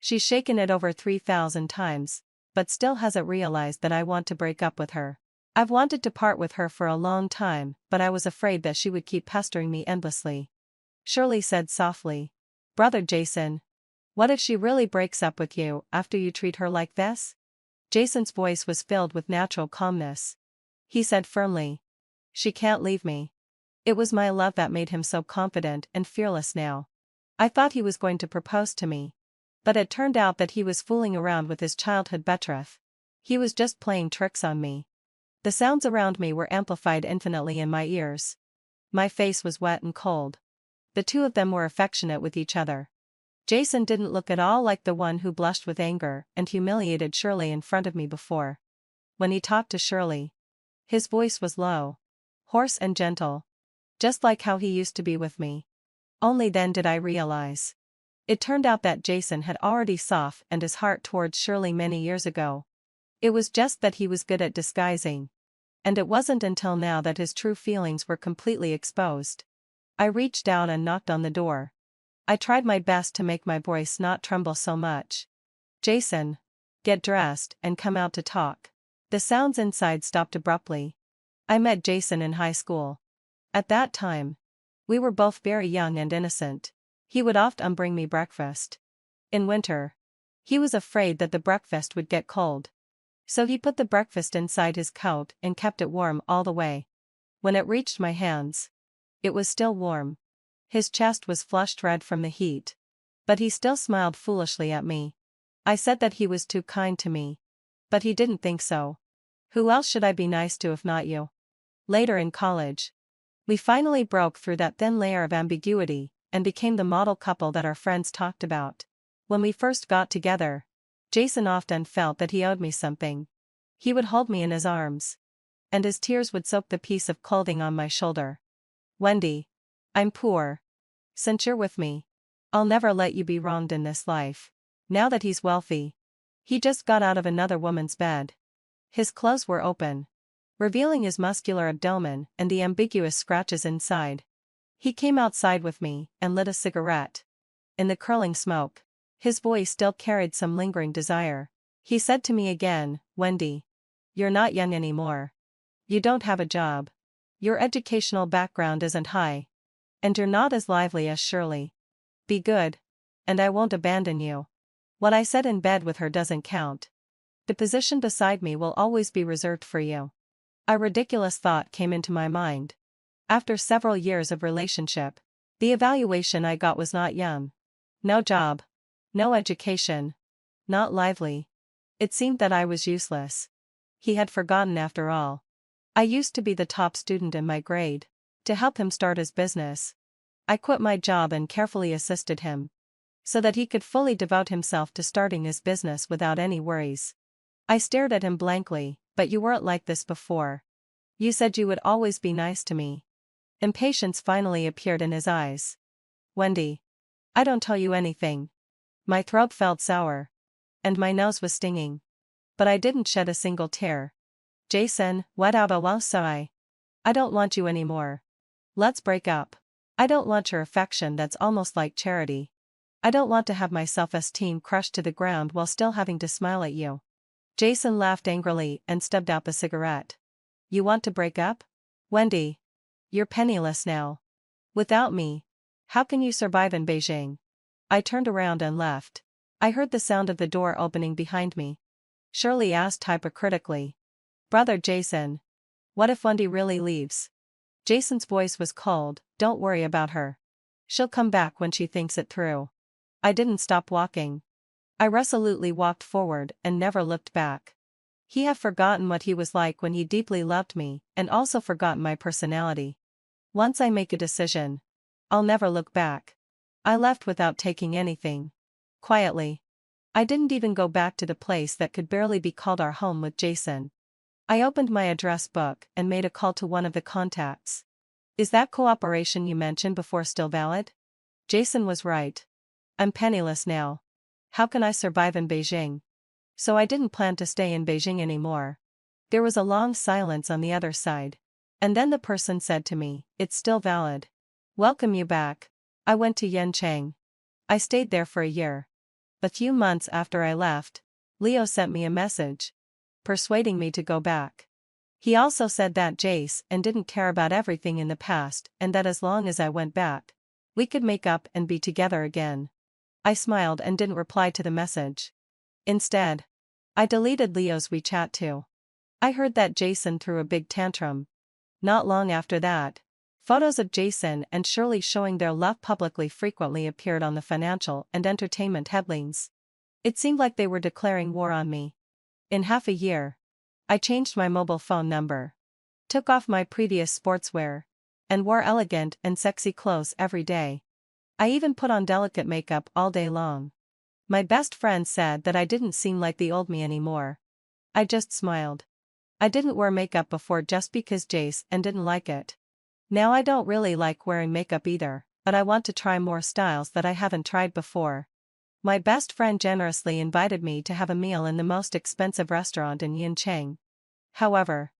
She's shaken it over 3,000 times, but still hasn't realized that I want to break up with her. I've wanted to part with her for a long time, but I was afraid that she would keep pestering me endlessly. Shirley said softly. Brother Jason. What if she really breaks up with you after you treat her like this? Jason's voice was filled with natural calmness. He said firmly. She can't leave me. It was my love that made him so confident and fearless now. I thought he was going to propose to me. But it turned out that he was fooling around with his childhood betrothed. He was just playing tricks on me. The sounds around me were amplified infinitely in my ears. My face was wet and cold. The two of them were affectionate with each other. Jason didn't look at all like the one who blushed with anger and humiliated Shirley in front of me before. When he talked to Shirley, his voice was low, hoarse and gentle, just like how he used to be with me. Only then did I realize. It turned out that Jason had already softened his heart towards Shirley many years ago. It was just that he was good at disguising. And it wasn't until now that his true feelings were completely exposed. I reached out and knocked on the door. I tried my best to make my voice not tremble so much. Jason, get dressed and come out to talk. The sounds inside stopped abruptly. I met Jason in high school. At that time, we were both very young and innocent. He would often bring me breakfast. In winter, he was afraid that the breakfast would get cold. So he put the breakfast inside his coat and kept it warm all the way. When it reached my hands, it was still warm. His chest was flushed red from the heat. But he still smiled foolishly at me. I said that he was too kind to me. But he didn't think so. Who else should I be nice to if not you? Later in college, we finally broke through that thin layer of ambiguity and became the model couple that our friends talked about. When we first got together, Jason often felt that he owed me something. He would hold me in his arms. And his tears would soak the piece of clothing on my shoulder. Wendy, I'm poor. Since you're with me, I'll never let you be wronged in this life. Now that he's wealthy, he just got out of another woman's bed. His clothes were open, revealing his muscular abdomen and the ambiguous scratches inside. He came outside with me and lit a cigarette. In the curling smoke, his voice still carried some lingering desire. He said to me again, Wendy, you're not young anymore. You don't have a job. Your educational background isn't high. And you're not as lively as Shirley. Be good, and I won't abandon you. What I said in bed with her doesn't count. The position beside me will always be reserved for you. A ridiculous thought came into my mind. After several years of relationship, the evaluation I got was not young. No job. No education. Not lively. It seemed that I was useless. He had forgotten after all. I used to be the top student in my grade. To help him start his business, I quit my job and carefully assisted him, so that he could fully devote himself to starting his business without any worries. I stared at him blankly. But you weren't like this before. You said you would always be nice to me. Impatience finally appeared in his eyes. Wendy, I don't tell you anything. My throat felt sour. And my nose was stinging. But I didn't shed a single tear. Jason, what about I don't want you anymore. Let's break up. I don't want your affection that's almost like charity. I don't want to have my self-esteem crushed to the ground while still having to smile at you. Jason laughed angrily and stubbed out the cigarette. You want to break up? Wendy, you're penniless now. Without me, how can you survive in Beijing? I turned around and left. I heard the sound of the door opening behind me. Shirley asked hypocritically. Brother Jason, what if Wendy really leaves? Jason's voice was cold. Don't worry about her. She'll come back when she thinks it through. I didn't stop walking. I resolutely walked forward and never looked back. He had forgotten what he was like when he deeply loved me, and also forgotten my personality. Once I make a decision, I'll never look back. I left without taking anything. Quietly. I didn't even go back to the place that could barely be called our home with Jason. I opened my address book and made a call to one of the contacts. Is that cooperation you mentioned before still valid? Jason was right. I'm penniless now. How can I survive in Beijing? So I didn't plan to stay in Beijing anymore. There was a long silence on the other side. And then the person said to me, "It's still valid. Welcome you back." I went to Yancheng. I stayed there for a year. A few months after I left, Leo sent me a message, persuading me to go back. He also said that Jace and didn't care about everything in the past and that as long as I went back, we could make up and be together again. I smiled and didn't reply to the message. Instead, I deleted Leo's WeChat too. I heard that Jason threw a big tantrum. Not long after that, photos of Jason and Shirley showing their love publicly frequently appeared on the financial and entertainment headlines. It seemed like they were declaring war on me. In half a year, I changed my mobile phone number, took off my previous sportswear, and wore elegant and sexy clothes every day. I even put on delicate makeup all day long. My best friend said that I didn't seem like the old me anymore. I just smiled. I didn't wear makeup before just because Jace and didn't like it. Now I don't really like wearing makeup either, but I want to try more styles that I haven't tried before. My best friend generously invited me to have a meal in the most expensive restaurant in Yancheng. However,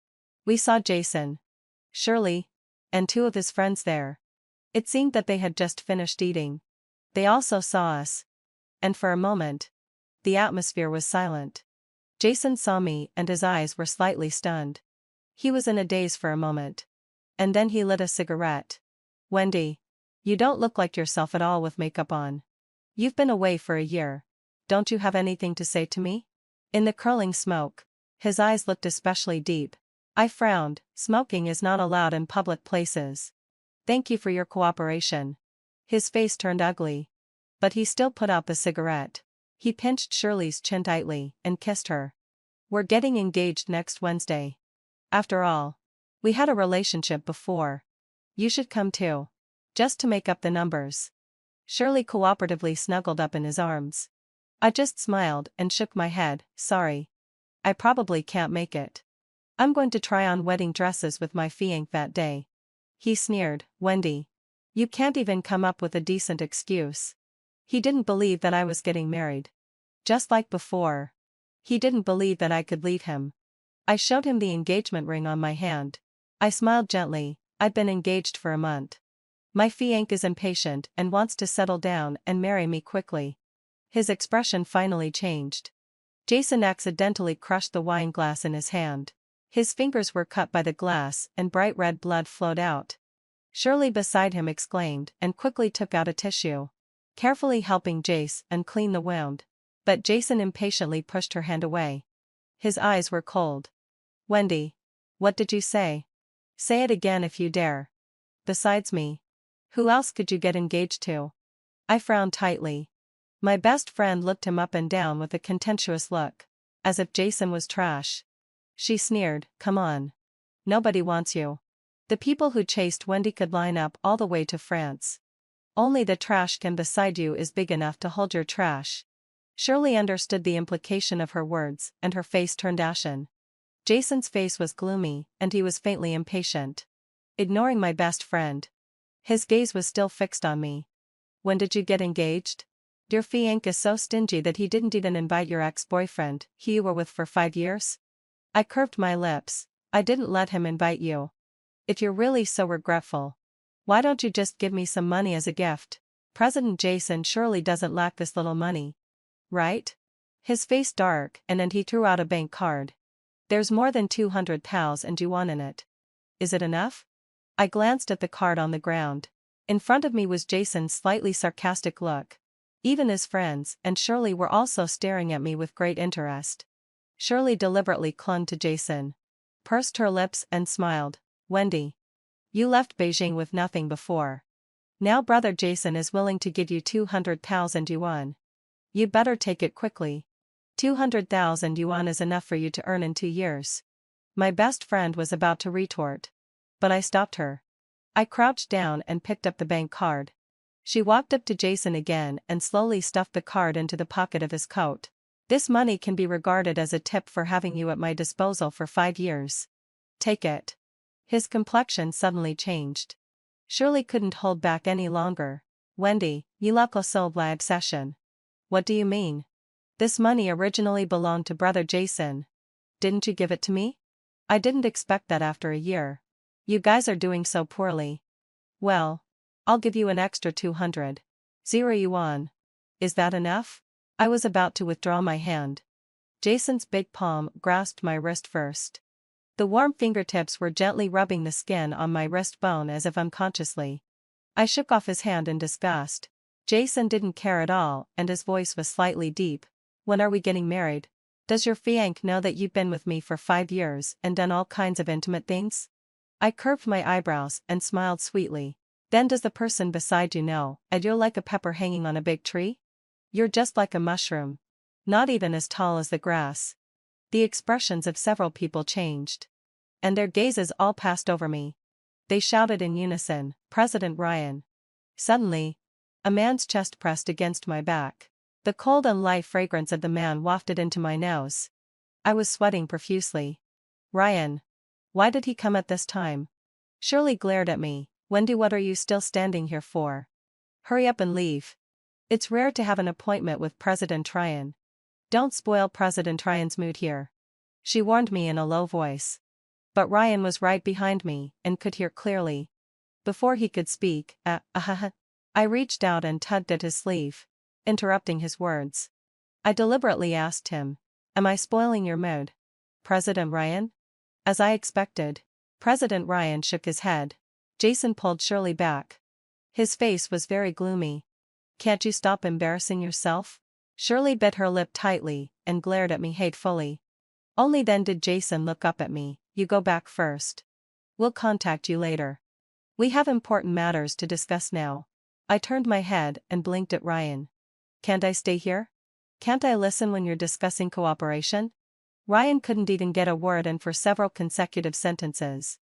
we saw Jason, Shirley, and two of his friends there. It seemed that they had just finished eating. They also saw us. And for a moment, the atmosphere was silent. Jason saw me and his eyes were slightly stunned. He was in a daze for a moment. And then he lit a cigarette. "Wendy, you don't look like yourself at all with makeup on. You've been away for a year. Don't you have anything to say to me?" In the curling smoke, his eyes looked especially deep. I frowned. Smoking is not allowed in public places. "Thank you for your cooperation." His face turned ugly. But he still put out the cigarette. He pinched Shirley's chin tightly and kissed her. "We're getting engaged next Wednesday. After all, we had a relationship before. You should come too. Just to make up the numbers." Shirley cooperatively snuggled up in his arms. I just smiled and shook my head. "Sorry. I probably can't make it. I'm going to try on wedding dresses with my fiancé that day." He sneered. "Wendy, you can't even come up with a decent excuse." He didn't believe that I was getting married. Just like before. He didn't believe that I could leave him. I showed him the engagement ring on my hand. I smiled gently. I'd been engaged for a month. My fiancé is impatient and wants to settle down and marry me quickly. His expression finally changed. Jason accidentally crushed the wine glass in his hand. His fingers were cut by the glass and bright red blood flowed out. Shirley beside him exclaimed and quickly took out a tissue, carefully helping Jace unclean the wound. But Jason impatiently pushed her hand away. His eyes were cold. "Wendy, what did you say? Say it again if you dare. Besides me, who else could you get engaged to?" I frowned tightly. My best friend looked him up and down with a contemptuous look, as if Jason was trash. She sneered, "Come on. Nobody wants you. The people who chased Wendy could line up all the way to France. Only the trash can beside you is big enough to hold your trash." Shirley understood the implication of her words and her face turned ashen. Jason's face was gloomy and he was faintly impatient. Ignoring my best friend, his gaze was still fixed on me. "When did you get engaged? Your fiancé is so stingy that he didn't even invite your ex-boyfriend, he you were with for 5 years?" I curved my lips. "I didn't let him invite you. If you're really so regretful, why don't you just give me some money as a gift? President Jason surely doesn't lack this little money. Right?" His face dark and he threw out a bank card. "There's more than 200,000 yuan in it. Is it enough?" I glanced at the card on the ground. In front of me was Jason's slightly sarcastic look. Even his friends and Shirley were also staring at me with great interest. Shirley deliberately clung to Jason, pursed her lips and smiled. "Wendy, you left Beijing with nothing before. Now brother Jason is willing to give you 200,000 yuan. You better take it quickly. 200,000 yuan is enough for you to earn in 2 years." My best friend was about to retort, but I stopped her. I crouched down and picked up the bank card. She walked up to Jason again and slowly stuffed the card into the pocket of his coat. "This money can be regarded as a tip for having you at my disposal for 5 years. Take it." His complexion suddenly changed. Shirley couldn't hold back any longer. "Wendy, you look so la obsession. What do you mean? This money originally belonged to brother Jason. Didn't you give it to me? I didn't expect that after a year." You guys are doing so poorly. Well, I'll give you an extra 200. Yuan. Is that enough? I was about to withdraw my hand. Jason's big palm grasped my wrist first. The warm fingertips were gently rubbing the skin on my wrist bone as if unconsciously. I shook off his hand in disgust. Jason didn't care at all, and his voice was slightly deep. When are we getting married? Does your fiancé know that you've been with me for 5 years and done all kinds of intimate things? I curved my eyebrows and smiled sweetly. Then does the person beside you know, and you're like a pepper hanging on a big tree? You're just like a mushroom. Not even as tall as the grass. The expressions of several people changed. And their gazes all passed over me. They shouted in unison, President Ryan. Suddenly, a man's chest pressed against my back. The cold and light fragrance of the man wafted into my nose. I was sweating profusely. Ryan. Why did he come at this time? Shirley glared at me. Wendy, what are you still standing here for? Hurry up and leave. It's rare to have an appointment with President Ryan. Don't spoil President Ryan's mood here. She warned me in a low voice. But Ryan was right behind me and could hear clearly. Before he could speak, I reached out and tugged at his sleeve, interrupting his words. I deliberately asked him, am I spoiling your mood, President Ryan? As I expected, President Ryan shook his head. Jason pulled Shirley back. His face was very gloomy. Can't you stop embarrassing yourself? Shirley bit her lip tightly and glared at me hatefully. Only then did Jason look up at me. You go back first. We'll contact you later. We have important matters to discuss now. I turned my head and blinked at Ryan. Can't I stay here? Can't I listen when you're discussing cooperation? Ryan couldn't even get a word in for several consecutive sentences.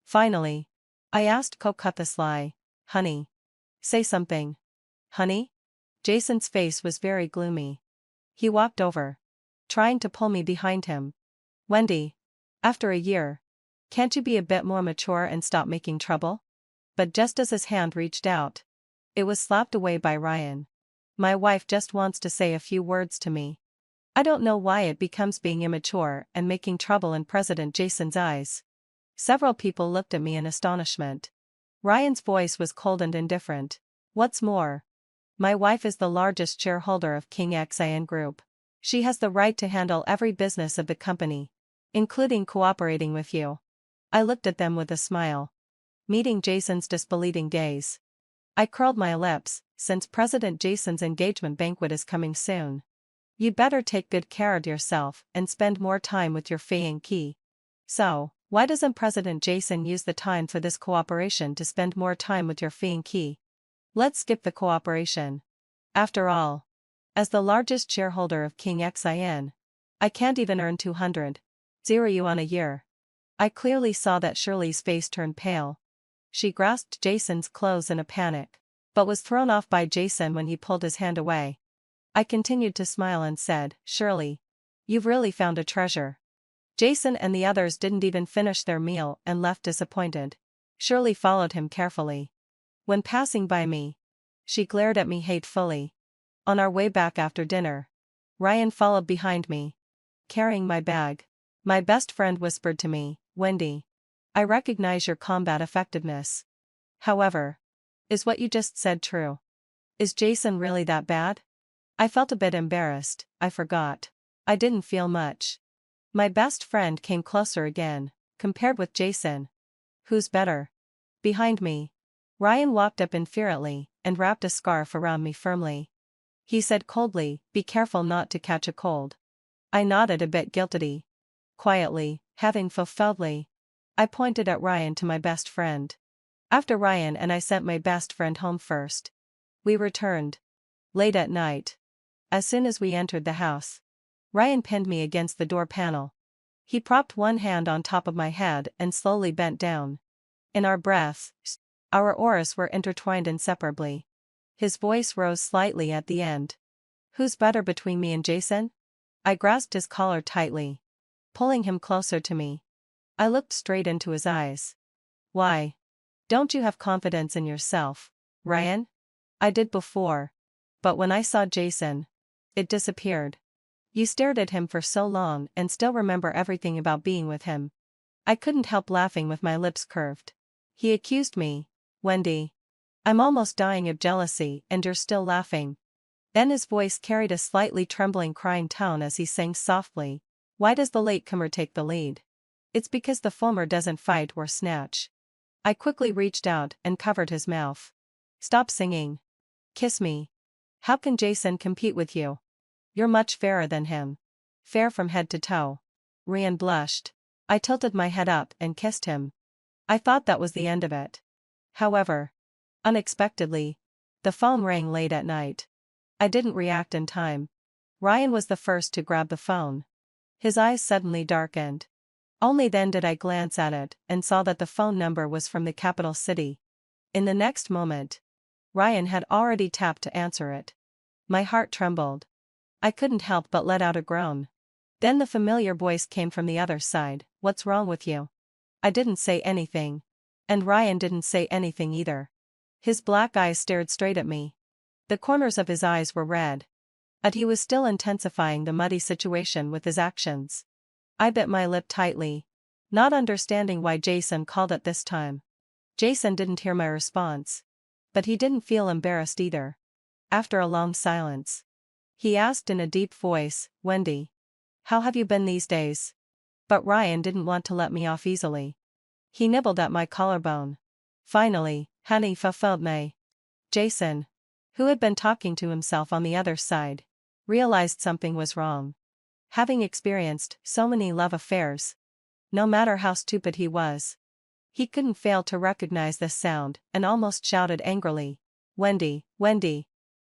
Finally, I asked coquettously, honey. Say something. Honey? Jason's face was very gloomy. He walked over, trying to pull me behind him. Wendy. After a year. Can't you be a bit more mature and stop making trouble? But just as his hand reached out, it was slapped away by Ryan. My wife just wants to say a few words to me. I don't know why it becomes being immature and making trouble in President Jason's eyes. Several people looked at me in astonishment. Ryan's voice was cold and indifferent. What's more, my wife is the largest shareholder of King XIN Group. She has the right to handle every business of the company, including cooperating with you. I looked at them with a smile, meeting Jason's disbelieving gaze. I curled my lips, since President Jason's engagement banquet is coming soon. You'd better take good care of yourself and spend more time with your fiancé. So, why doesn't President Jason use the time for this cooperation to spend more time with your fiancé? Let's skip the cooperation. After all, as the largest shareholder of King XIN, I can't even earn 200 yuan a year. I clearly saw that Shirley's face turned pale. She grasped Jason's clothes in a panic, but was thrown off by Jason when he pulled his hand away. I continued to smile and said, Shirley, you've really found a treasure. Jason and the others didn't even finish their meal and left disappointed. Shirley followed him carefully. When passing by me, she glared at me hatefully. On our way back after dinner, Ryan followed behind me, carrying my bag. My best friend whispered to me, Wendy, I recognize your combat effectiveness. However, is what you just said true? Is Jason really that bad? I felt a bit embarrassed. I forgot. I didn't feel much. My best friend came closer again, compared with Jason. Who's better? Behind me, Ryan walked up infuriately and wrapped a scarf around me firmly. He said coldly, be careful not to catch a cold. I nodded a bit guiltily. Quietly, having fulfilledly, I pointed at Ryan to my best friend. After Ryan and I sent my best friend home first. We returned late at night. As soon as we entered the house, Ryan pinned me against the door panel. He propped one hand on top of my head and slowly bent down. In our breaths, our auras were intertwined inseparably. His voice rose slightly at the end. Who's better between me and Jason? I grasped his collar tightly, pulling him closer to me. I looked straight into his eyes. Why? Don't you have confidence in yourself, Ryan? I did before. But when I saw Jason, it disappeared. You stared at him for so long and still remember everything about being with him. I couldn't help laughing with my lips curved. He accused me. Wendy. I'm almost dying of jealousy and you're still laughing. Then his voice carried a slightly trembling crying tone as he sang softly. Why does the latecomer take the lead? It's because the former doesn't fight or snatch. I quickly reached out and covered his mouth. Stop singing. Kiss me. How can Jason compete with you? You're much fairer than him. Fair from head to toe. Ryan blushed. I tilted my head up and kissed him. I thought that was the end of it. However, unexpectedly, the phone rang late at night. I didn't react in time. Ryan was the first to grab the phone. His eyes suddenly darkened. Only then did I glance at it and saw that the phone number was from the capital city. In the next moment, Ryan had already tapped to answer it. My heart trembled. I couldn't help but let out a groan. Then the familiar voice came from the other side. What's wrong with you? I didn't say anything. And Ryan didn't say anything either. His black eyes stared straight at me. The corners of his eyes were red. And he was still intensifying the muddy situation with his actions. I bit my lip tightly, not understanding why Jason called at this time. Jason didn't hear my response. But he didn't feel embarrassed either. After a long silence, he asked in a deep voice, Wendy, how have you been these days? But Ryan didn't want to let me off easily. He nibbled at my collarbone. Finally, honey fulfilled me. Jason, who had been talking to himself on the other side, realized something was wrong. Having experienced so many love affairs, no matter how stupid he was, he couldn't fail to recognize this sound and almost shouted angrily, Wendy, Wendy,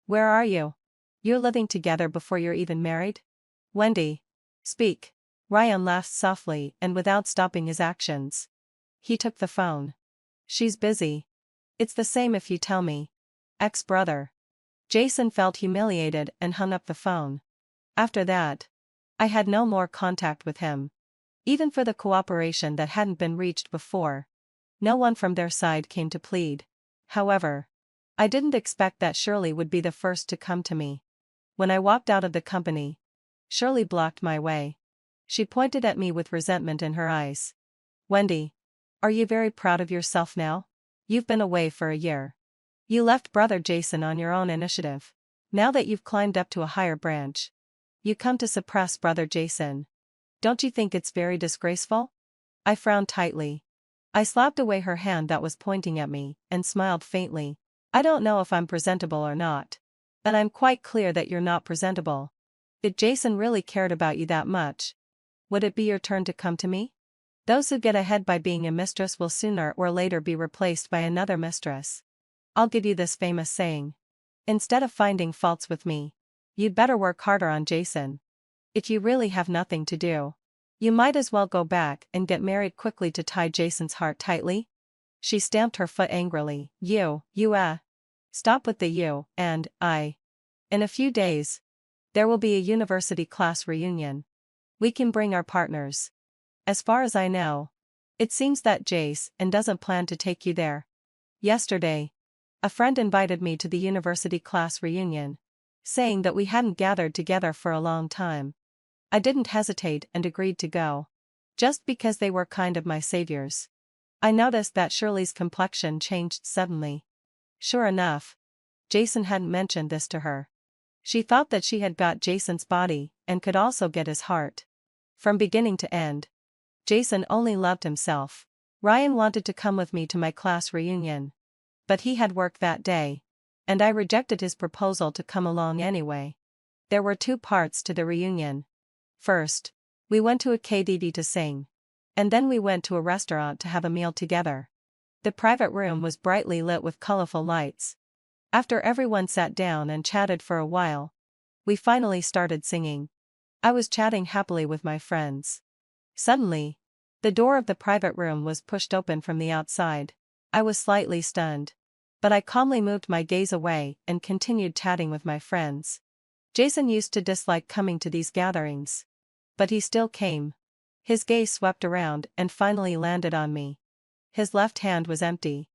where are you? You're living together before you're even married? Wendy, speak. Ryan laughed softly and without stopping his actions. He took the phone. She's busy. It's the same if you tell me. Ex-brother. Jason felt humiliated and hung up the phone. After that, I had no more contact with him. Even for the cooperation that hadn't been reached before, no one from their side came to plead. However, I didn't expect that Shirley would be the first to come to me. When I walked out of the company, Shirley blocked my way. She pointed at me with resentment in her eyes. Wendy, are you very proud of yourself now? You've been away for a year. You left brother Jason on your own initiative. Now that you've climbed up to a higher branch, you come to suppress brother Jason. Don't you think it's very disgraceful? I frowned tightly. I slapped away her hand that was pointing at me and smiled faintly. I don't know if I'm presentable or not. And I'm quite clear that you're not presentable. If Jason really cared about you that much, would it be your turn to come to me? Those who get ahead by being a mistress will sooner or later be replaced by another mistress. I'll give you this famous saying. Instead of finding faults with me, you'd better work harder on Jason. If you really have nothing to do, you might as well go back and get married quickly to tie Jason's heart tightly. She stamped her foot angrily. Stop with the you and I. In a few days, there will be a university class reunion. We can bring our partners. As far as I know, it seems that Jason doesn't plan to take you there. Yesterday, a friend invited me to the university class reunion, saying that we hadn't gathered together for a long time. I didn't hesitate and agreed to go. Just because they were kind of my saviors. I noticed that Shirley's complexion changed suddenly. Sure enough, Jason hadn't mentioned this to her. She thought that she had got Jason's body and could also get his heart. From beginning to end, Jason only loved himself. Ryan wanted to come with me to my class reunion. But he had work that day, and I rejected his proposal to come along anyway. There were two parts to the reunion. First, we went to a KTV to sing. And then we went to a restaurant to have a meal together. The private room was brightly lit with colorful lights. After everyone sat down and chatted for a while, we finally started singing. I was chatting happily with my friends. Suddenly, the door of the private room was pushed open from the outside. I was slightly stunned. But I calmly moved my gaze away and continued chatting with my friends. Jason used to dislike coming to these gatherings. But he still came. His gaze swept around and finally landed on me. His left hand was empty.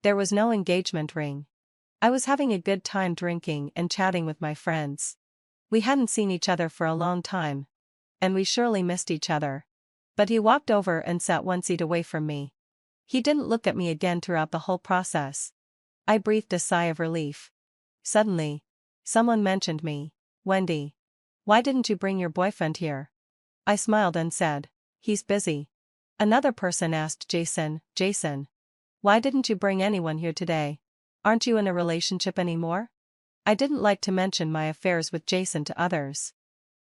There was no engagement ring. I was having a good time drinking and chatting with my friends. We hadn't seen each other for a long time. And we surely missed each other. But he walked over and sat one seat away from me. He didn't look at me again throughout the whole process. I breathed a sigh of relief. Suddenly, someone mentioned me. Wendy. Why didn't you bring your boyfriend here? I smiled and said, he's busy. Another person asked Jason, why didn't you bring anyone here today? Aren't you in a relationship anymore? I didn't like to mention my affairs with Jason to others.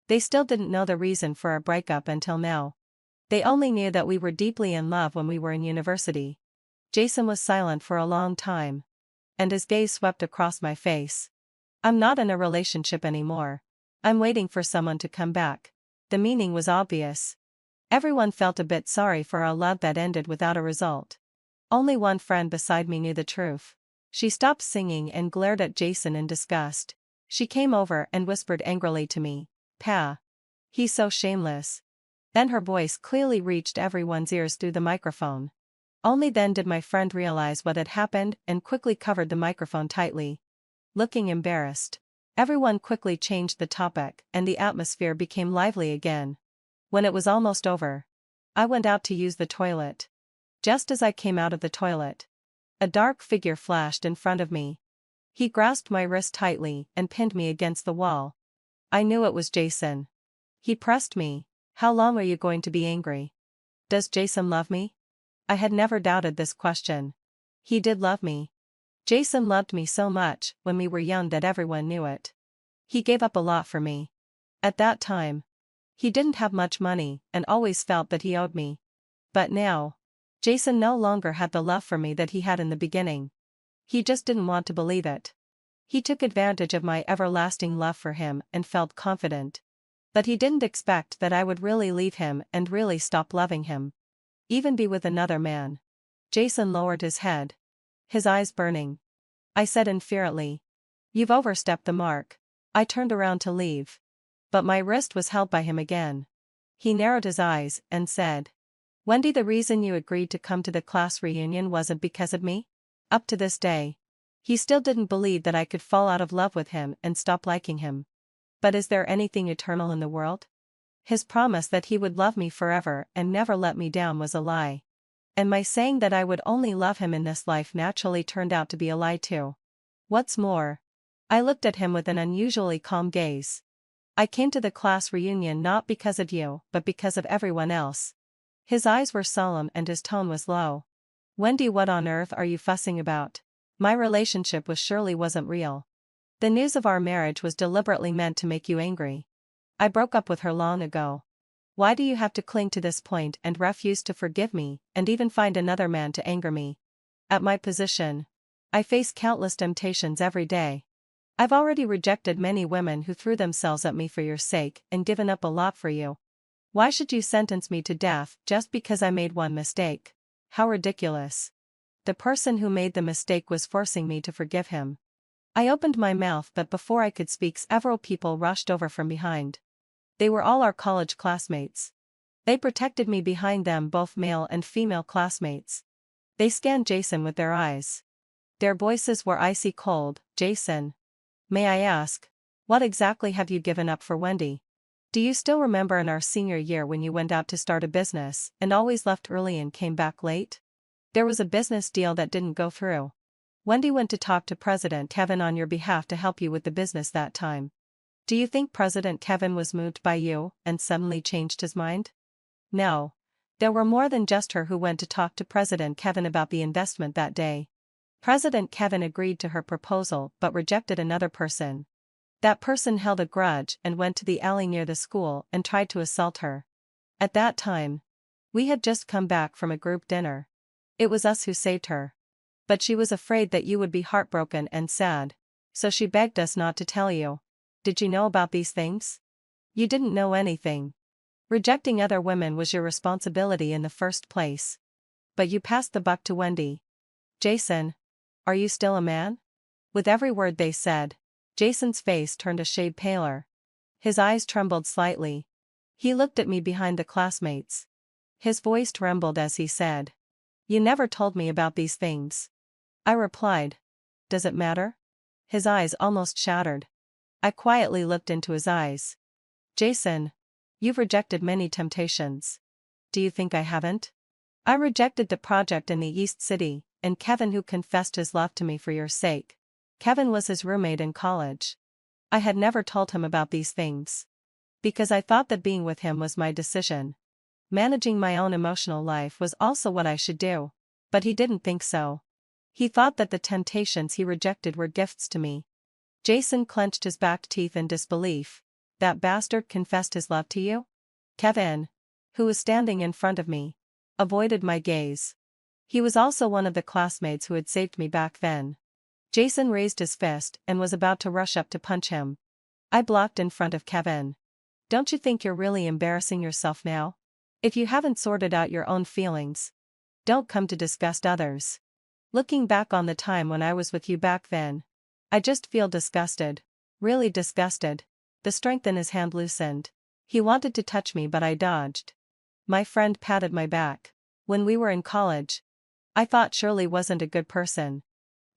They still didn't know the reason for our breakup until now. They only knew that we were deeply in love when we were in university. Jason was silent for a long time. And his gaze swept across my face. I'm not in a relationship anymore. I'm waiting for someone to come back. The meaning was obvious. Everyone felt a bit sorry for our love that ended without a result. Only one friend beside me knew the truth. She stopped singing and glared at Jason in disgust. She came over and whispered angrily to me, "Pa. He's so shameless." Then her voice clearly reached everyone's ears through the microphone. Only then did my friend realize what had happened and quickly covered the microphone tightly. Looking embarrassed, everyone quickly changed the topic and the atmosphere became lively again. When it was almost over, I went out to use the toilet. Just as I came out of the toilet, a dark figure flashed in front of me. He grasped my wrist tightly and pinned me against the wall. I knew it was Jason. He pressed me. How long are you going to be angry? Does Jason love me? I had never doubted this question. He did love me. Jason loved me so much when we were young that everyone knew it. He gave up a lot for me. At that time, he didn't have much money and always felt that he owed me. But now, Jason no longer had the love for me that he had in the beginning. He just didn't want to believe it. He took advantage of my everlasting love for him and felt confident. But he didn't expect that I would really leave him and really stop loving him. Even be with another man. Jason lowered his head. His eyes burning. I said infuriately, "You've overstepped the mark." I turned around to leave. But my wrist was held by him again. He narrowed his eyes and said, "Wendy, the reason you agreed to come to the class reunion wasn't because of me?" Up to this day, he still didn't believe that I could fall out of love with him and stop liking him. But is there anything eternal in the world? His promise that he would love me forever and never let me down was a lie. And my saying that I would only love him in this life naturally turned out to be a lie too. What's more, I looked at him with an unusually calm gaze. I came to the class reunion not because of you, but because of everyone else. His eyes were solemn and his tone was low. Wendy, what on earth are you fussing about? My relationship with Shirley wasn't real. The news of our marriage was deliberately meant to make you angry. I broke up with her long ago. Why do you have to cling to this point and refuse to forgive me, and even find another man to anger me? At my position, I face countless temptations every day. I've already rejected many women who threw themselves at me for your sake and given up a lot for you. Why should you sentence me to death just because I made one mistake? How ridiculous. The person who made the mistake was forcing me to forgive him. I opened my mouth, but before I could speak, several people rushed over from behind. They were all our college classmates. They protected me behind them, both male and female classmates. They scanned Jason with their eyes. Their voices were icy cold. "Jason, may I ask, what exactly have you given up for Wendy? Do you still remember in our senior year when you went out to start a business and always left early and came back late? There was a business deal that didn't go through. Wendy went to talk to President Kevin on your behalf to help you with the business that time. Do you think President Kevin was moved by you and suddenly changed his mind? No. There were more than just her who went to talk to President Kevin about the investment that day. President Kevin agreed to her proposal but rejected another person. That person held a grudge and went to the alley near the school and tried to assault her. At that time, we had just come back from a group dinner. It was us who saved her. But she was afraid that you would be heartbroken and sad, so she begged us not to tell you. Did you know about these things? You didn't know anything. Rejecting other women was your responsibility in the first place. But you passed the buck to Wendy. Jason, are you still a man?" With every word they said, Jason's face turned a shade paler. His eyes trembled slightly. He looked at me behind the classmates. His voice trembled as he said, "You never told me about these things." I replied, "Does it matter?" His eyes almost shattered. I quietly looked into his eyes. "Jason, you've rejected many temptations. Do you think I haven't? I rejected the project in the East City, and Kevin, who confessed his love to me for your sake. Kevin was his roommate in college. I had never told him about these things. Because I thought that being with him was my decision. Managing my own emotional life was also what I should do. But he didn't think so. He thought that the temptations he rejected were gifts to me. Jason clenched his back teeth in disbelief. That bastard confessed his love to you? Kevin, who was standing in front of me, avoided my gaze. He was also one of the classmates who had saved me back then. Jason raised his fist and was about to rush up to punch him. I blocked in front of Kevin. Don't you think you're really embarrassing yourself now? If you haven't sorted out your own feelings, don't come to disgust others. Looking back on the time when I was with you back then, I just feel disgusted. Really disgusted. The strength in his hand loosened. He wanted to touch me, but I dodged. My friend patted my back. When we were in college, I thought Shirley wasn't a good person.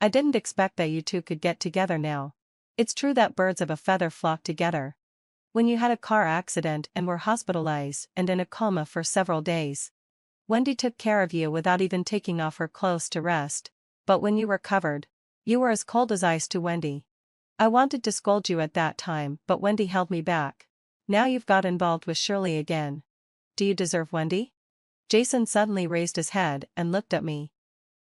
I didn't expect that you two could get together now. It's true that birds of a feather flock together. When you had a car accident and were hospitalized and in a coma for several days, Wendy took care of you without even taking off her clothes to rest. But when you recovered, you were as cold as ice to Wendy. I wanted to scold you at that time, but Wendy held me back. Now you've got involved with Shirley again. Do you deserve Wendy? Jason suddenly raised his head and looked at me.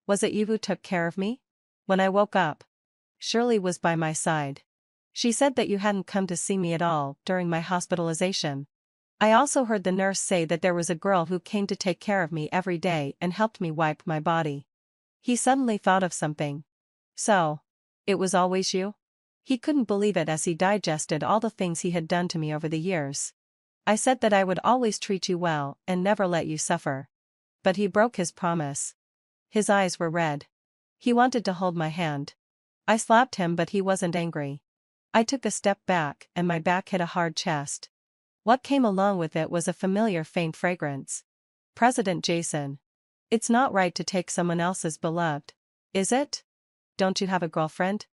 Was it you who took care of me? When I woke up, Shirley was by my side. She said that you hadn't come to see me at all during my hospitalization. I also heard the nurse say that there was a girl who came to take care of me every day and helped me wipe my body. He suddenly thought of something. So, it was always you? He couldn't believe it as he digested all the things he had done to me over the years. I said that I would always treat you well and never let you suffer. But he broke his promise. His eyes were red. He wanted to hold my hand. I slapped him, but he wasn't angry. I took a step back and my back hit a hard chest. What came along with it was a familiar faint fragrance. President Jason. It's not right to take someone else's beloved, is it? Don't you have a girlfriend?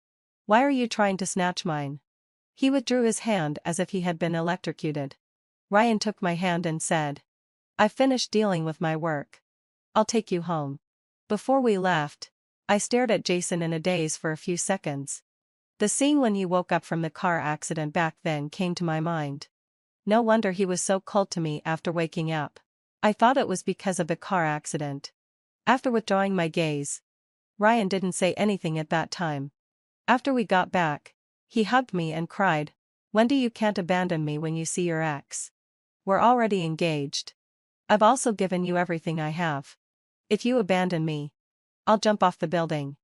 Why are you trying to snatch mine? He withdrew his hand as if he had been electrocuted. Ryan took my hand and said, I've finished dealing with my work. I'll take you home. Before we left, I stared at Jason in a daze for a few seconds. The scene when he woke up from the car accident back then came to my mind. No wonder he was so cold to me after waking up. I thought it was because of the car accident. After withdrawing my gaze, Ryan didn't say anything at that time. After we got back, he hugged me and cried, Wendy, you can't abandon me when you see your ex. We're already engaged. I've also given you everything I have. If you abandon me, I'll jump off the building.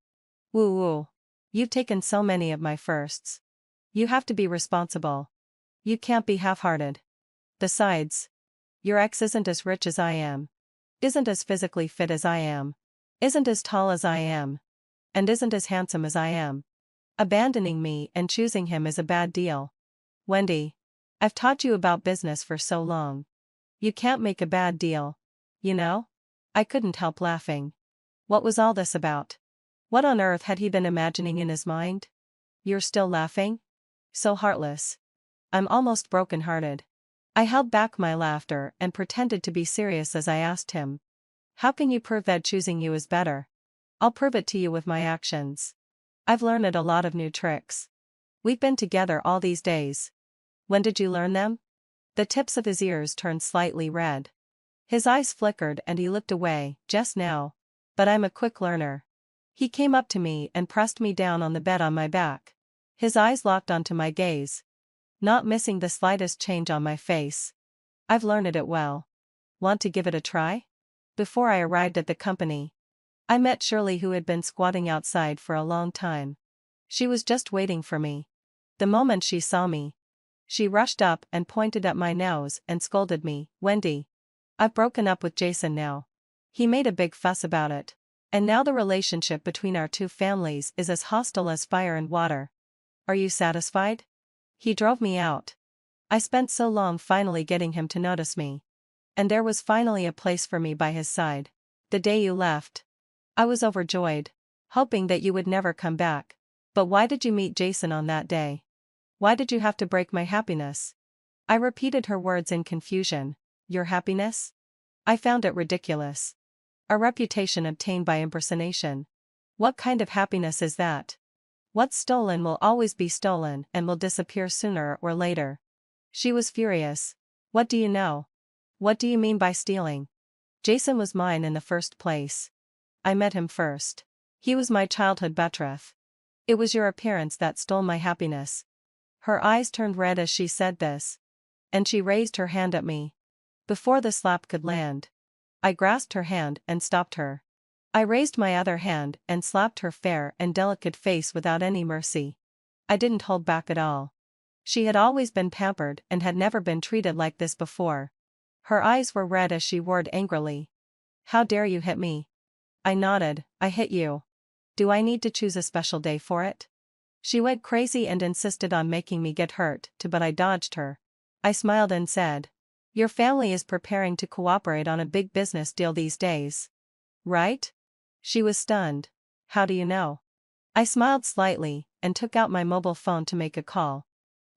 Woo woo. You've taken so many of my firsts. You have to be responsible. You can't be half-hearted. Besides, your ex isn't as rich as I am. Isn't as physically fit as I am. Isn't as tall as I am. And isn't as handsome as I am. Abandoning me and choosing him is a bad deal. Wendy, I've taught you about business for so long. You can't make a bad deal, you know? I couldn't help laughing. What was all this about? What on earth had he been imagining in his mind? You're still laughing? So heartless. I'm almost broken-hearted. I held back my laughter and pretended to be serious as I asked him. How can you prove that choosing you is better? I'll prove it to you with my actions. I've learned a lot of new tricks. We've been together all these days. When did you learn them? The tips of his ears turned slightly red. His eyes flickered and he looked away, just now. But I'm a quick learner. He came up to me and pressed me down on the bed on my back. His eyes locked onto my gaze, not missing the slightest change on my face. I've learned it well. Want to give it a try? Before I arrived at the company, I met Shirley, who had been squatting outside for a long time. She was just waiting for me. The moment she saw me, she rushed up and pointed at my nose and scolded me, Wendy, I've broken up with Jason now. He made a big fuss about it. And now the relationship between our two families is as hostile as fire and water. Are you satisfied? He drove me out. I spent so long finally getting him to notice me. And there was finally a place for me by his side. The day you left, I was overjoyed, hoping that you would never come back. But why did you meet Jason on that day? Why did you have to break my happiness? I repeated her words in confusion. Your happiness? I found it ridiculous. A reputation obtained by impersonation. What kind of happiness is that? What's stolen will always be stolen and will disappear sooner or later. She was furious. What do you know? What do you mean by stealing? Jason was mine in the first place. I met him first. He was my childhood betrothed. It was your appearance that stole my happiness. Her eyes turned red as she said this. And she raised her hand at me. Before the slap could land, I grasped her hand and stopped her. I raised my other hand and slapped her fair and delicate face without any mercy. I didn't hold back at all. She had always been pampered and had never been treated like this before. Her eyes were red as she roared angrily. How dare you hit me? I nodded. I hit you. Do I need to choose a special day for it? She went crazy and insisted on making me get hurt too, but I dodged her. I smiled and said, your family is preparing to cooperate on a big business deal these days. Right? She was stunned. How do you know? I smiled slightly and took out my mobile phone to make a call.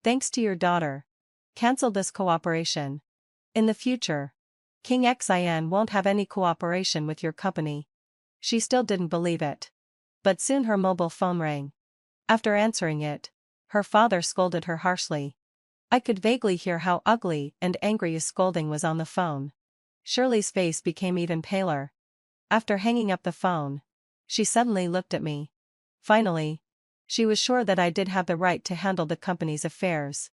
Thanks to your daughter. Cancel this cooperation. In the future, King Xin won't have any cooperation with your company. She still didn't believe it. But soon her mobile phone rang. After answering it, her father scolded her harshly. I could vaguely hear how ugly and angry his scolding was on the phone. Shirley's face became even paler. After hanging up the phone, she suddenly looked at me. Finally, she was sure that I did have the right to handle the company's affairs.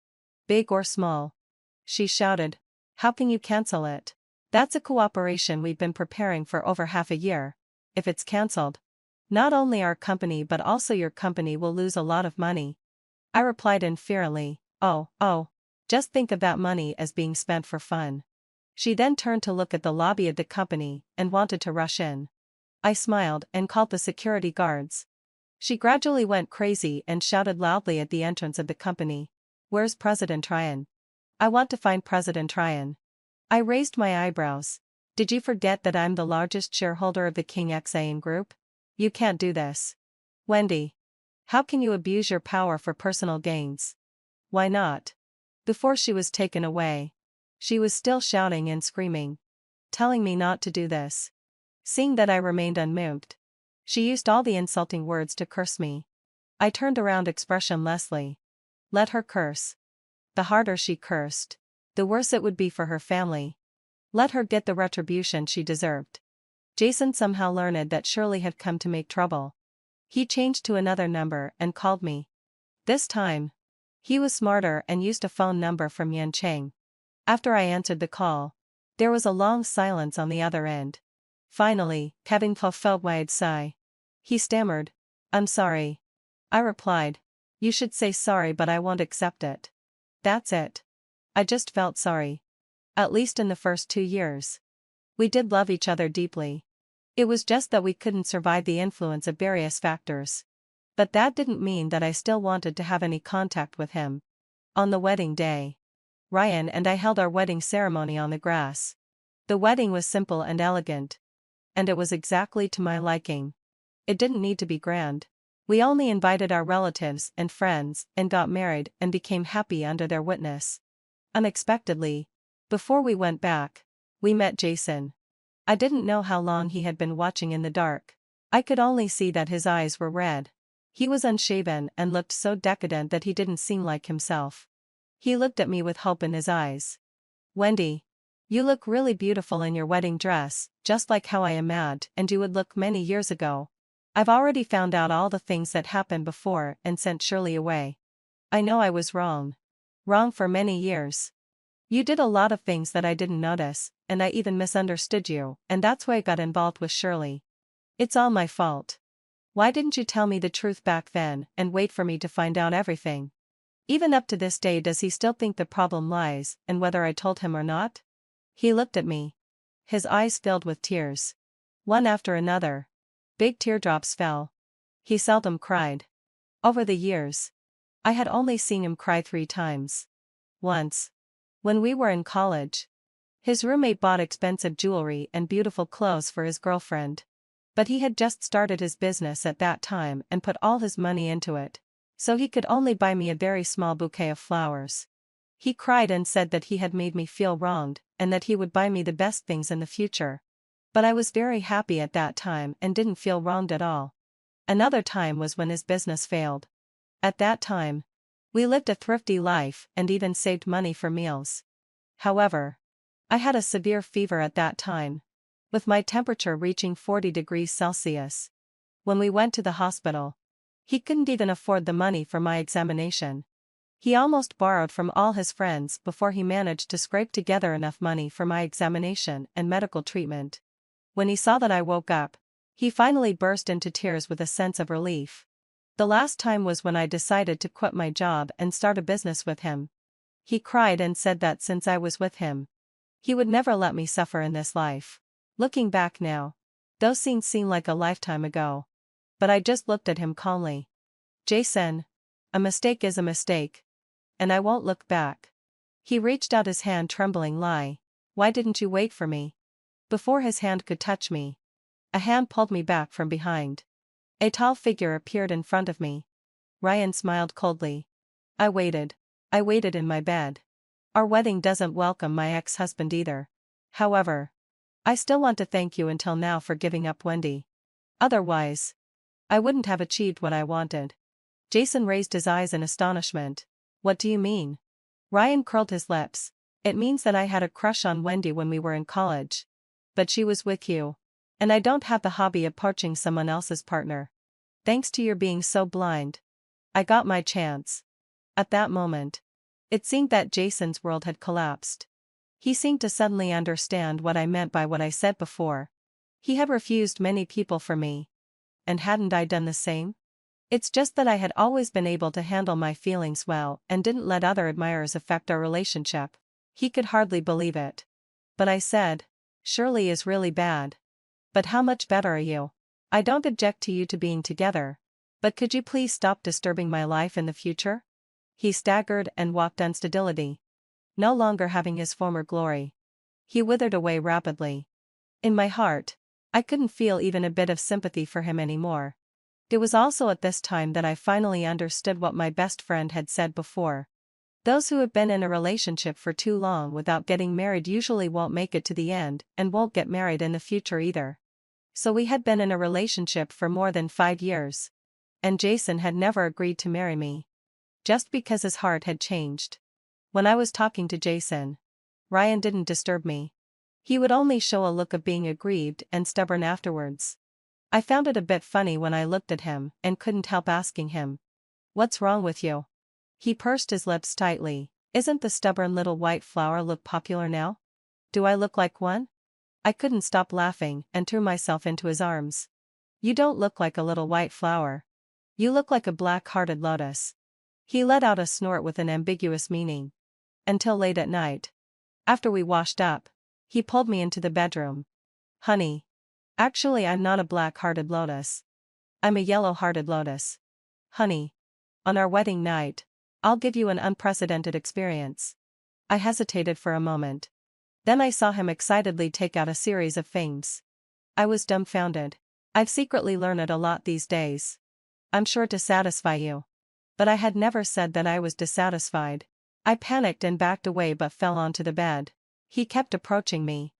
Big or small. She shouted, how can you cancel it? That's a cooperation we've been preparing for over half a year. If it's cancelled, not only our company but also your company will lose a lot of money. I replied inferiorly, oh, just think of that money as being spent for fun. She then turned to look at the lobby of the company and wanted to rush in. I smiled and called the security guards. She gradually went crazy and shouted loudly at the entrance of the company. Where's President Tryon? I want to find President Tryon. I raised my eyebrows. Did you forget that I'm the largest shareholder of the King Xin Group? You can't do this. Wendy. How can you abuse your power for personal gains? Why not? Before she was taken away, she was still shouting and screaming, telling me not to do this. Seeing that I remained unmoved, she used all the insulting words to curse me. I turned around expressionlessly. Let her curse. The harder she cursed, the worse it would be for her family. Let her get the retribution she deserved. Jason somehow learned that Shirley had come to make trouble. He changed to another number and called me. This time, he was smarter and used a phone number from Yan Cheng. After I answered the call, there was a long silence on the other end. Finally, Kevin felt wide sigh. He stammered, I'm sorry. I replied, you should say sorry but I won't accept it. That's it. I just felt sorry. At least in the first 2 years. We did love each other deeply. It was just that we couldn't survive the influence of various factors. But that didn't mean that I still wanted to have any contact with him. On the wedding day, Ryan and I held our wedding ceremony on the grass. The wedding was simple and elegant. And it was exactly to my liking. It didn't need to be grand. We only invited our relatives and friends and got married and became happy under their witness. Unexpectedly, before we went back, we met Jason. I didn't know how long he had been watching in the dark. I could only see that his eyes were red. He was unshaven and looked so decadent that he didn't seem like himself. He looked at me with hope in his eyes. Wendy, you look really beautiful in your wedding dress, just like how I imagined you would look many years ago. I've already found out all the things that happened before and sent Shirley away. I know I was wrong. Wrong for many years. You did a lot of things that I didn't notice, and I even misunderstood you, and that's why I got involved with Shirley. It's all my fault. Why didn't you tell me the truth back then and wait for me to find out everything? Even up to this day does he still think the problem lies in whether I told him or not? He looked at me. His eyes filled with tears. One after another. Big teardrops fell. He seldom cried. Over the years, I had only seen him cry 3 times. Once, when we were in college, his roommate bought expensive jewelry and beautiful clothes for his girlfriend. But he had just started his business at that time and put all his money into it, so he could only buy me a very small bouquet of flowers. He cried and said that he had made me feel wronged, and that he would buy me the best things in the future. But I was very happy at that time and didn't feel wronged at all. Another time was when his business failed. At that time, we lived a thrifty life and even saved money for meals. However, I had a severe fever at that time, with my temperature reaching 40 degrees Celsius. When we went to the hospital, he couldn't even afford the money for my examination. He almost borrowed from all his friends before he managed to scrape together enough money for my examination and medical treatment. When he saw that I woke up, he finally burst into tears with a sense of relief. The last time was when I decided to quit my job and start a business with him. He cried and said that since I was with him, he would never let me suffer in this life. Looking back now, those scenes seem like a lifetime ago. But I just looked at him calmly. Jason, a mistake is a mistake. And I won't look back. He reached out his hand trembling. Why didn't you wait for me? Before his hand could touch me, a hand pulled me back from behind. A tall figure appeared in front of me. Ryan smiled coldly. I waited in my bed. Our wedding doesn't welcome my ex-husband either. However, I still want to thank you until now for giving up Wendy. Otherwise, I wouldn't have achieved what I wanted. Jason raised his eyes in astonishment. What do you mean? Ryan curled his lips. It means that I had a crush on Wendy when we were in college. But she was with you. And I don't have the hobby of poaching someone else's partner. Thanks to your being so blind, I got my chance. At that moment, it seemed that Jason's world had collapsed. He seemed to suddenly understand what I meant by what I said before. He had refused many people for me. And hadn't I done the same? It's just that I had always been able to handle my feelings well and didn't let other admirers affect our relationship. He could hardly believe it. But I said, Shirley is really bad. But how much better are you? I don't object to you two being together. But could you please stop disturbing my life in the future? He staggered and walked unsteadily. No longer having his former glory. He withered away rapidly. In my heart, I couldn't feel even a bit of sympathy for him anymore. It was also at this time that I finally understood what my best friend had said before. Those who have been in a relationship for too long without getting married usually won't make it to the end and won't get married in the future either. So we had been in a relationship for more than 5 years. And Jason had never agreed to marry me. Just because his heart had changed. When I was talking to Jason, Ryan didn't disturb me. He would only show a look of being aggrieved and stubborn afterwards. I found it a bit funny when I looked at him and couldn't help asking him. What's wrong with you? He pursed his lips tightly. Isn't the stubborn little white flower look popular now? Do I look like one? I couldn't stop laughing and threw myself into his arms. You don't look like a little white flower. You look like a black-hearted lotus. He let out a snort with an ambiguous meaning. Until late at night. After we washed up, he pulled me into the bedroom. Honey. Actually, I'm not a black-hearted lotus. I'm a yellow-hearted lotus. Honey. On our wedding night, I'll give you an unprecedented experience. I hesitated for a moment. Then I saw him excitedly take out a series of things. I was dumbfounded. I've secretly learned a lot these days. I'm sure to satisfy you. But I had never said that I was dissatisfied. I panicked and backed away but fell onto the bed. He kept approaching me.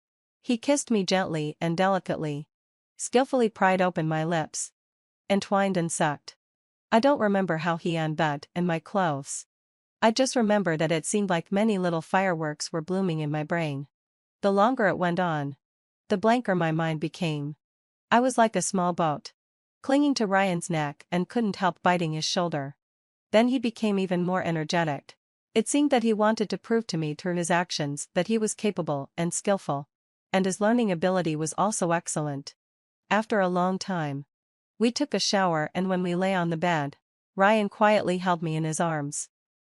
He kissed me gently and delicately. Skillfully pried open my lips. Entwined and sucked. I don't remember how he undid and my clothes. I just remember that it seemed like many little fireworks were blooming in my brain. The longer it went on, the blanker my mind became. I was like a small boat, clinging to Ryan's neck and couldn't help biting his shoulder. Then he became even more energetic. It seemed that he wanted to prove to me through his actions that he was capable and skillful. And his learning ability was also excellent. After a long time, we took a shower, and when we lay on the bed, Ryan quietly held me in his arms.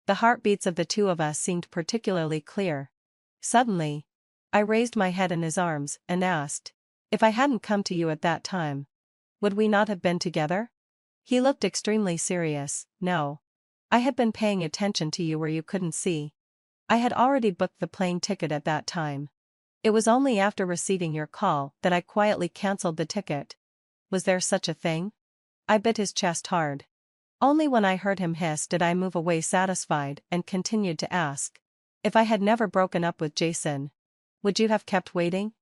The heartbeats of the two of us seemed particularly clear. Suddenly, I raised my head in his arms and asked, if I hadn't come to you at that time, would we not have been together? He looked extremely serious. No. I had been paying attention to you where you couldn't see. I had already booked the plane ticket at that time. It was only after receiving your call that I quietly cancelled the ticket. Was there such a thing? I bit his chest hard. Only when I heard him hiss did I move away satisfied and continued to ask. If I had never broken up with Jason, would you have kept waiting?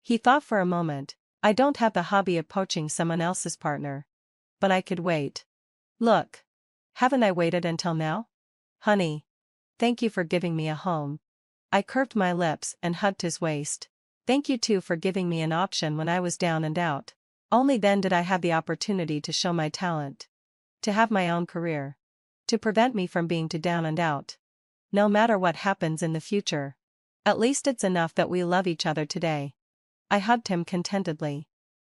He thought for a moment. I don't have the hobby of poaching someone else's partner. But I could wait. Look. Haven't I waited until now? Honey. Thank you for giving me a home. I curved my lips and hugged his waist. Thank you too for giving me an option when I was down and out. Only then did I have the opportunity to show my talent. To have my own career. To prevent me from being too down and out. No matter what happens in the future. At least it's enough that we love each other today. I hugged him contentedly.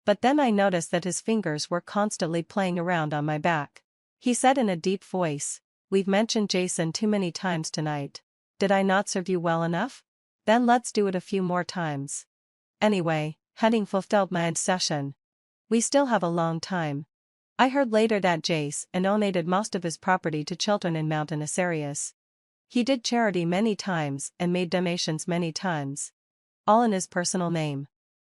But then I noticed that his fingers were constantly playing around on my back. He said in a deep voice, "We've mentioned Jason too many times tonight. Did I not serve you well enough? Then let's do it a few more times. Anyway, having fulfilled my obsession. We still have a long time." I heard later that Jace donated most of his property to children in mountainous areas. He did charity many times and made donations many times. All in his personal name.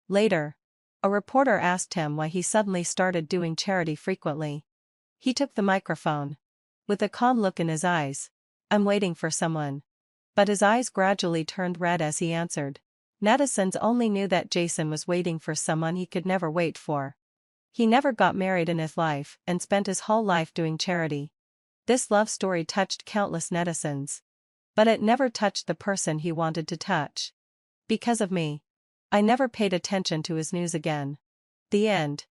Later, a reporter asked him why he suddenly started doing charity frequently. He took the microphone. With a calm look in his eyes. "I'm waiting for someone." But his eyes gradually turned red as he answered. Netizens only knew that Jason was waiting for someone he could never wait for. He never got married in his life and spent his whole life doing charity. This love story touched countless netizens. But it never touched the person he wanted to touch. Because of me. I never paid attention to his news again. The end.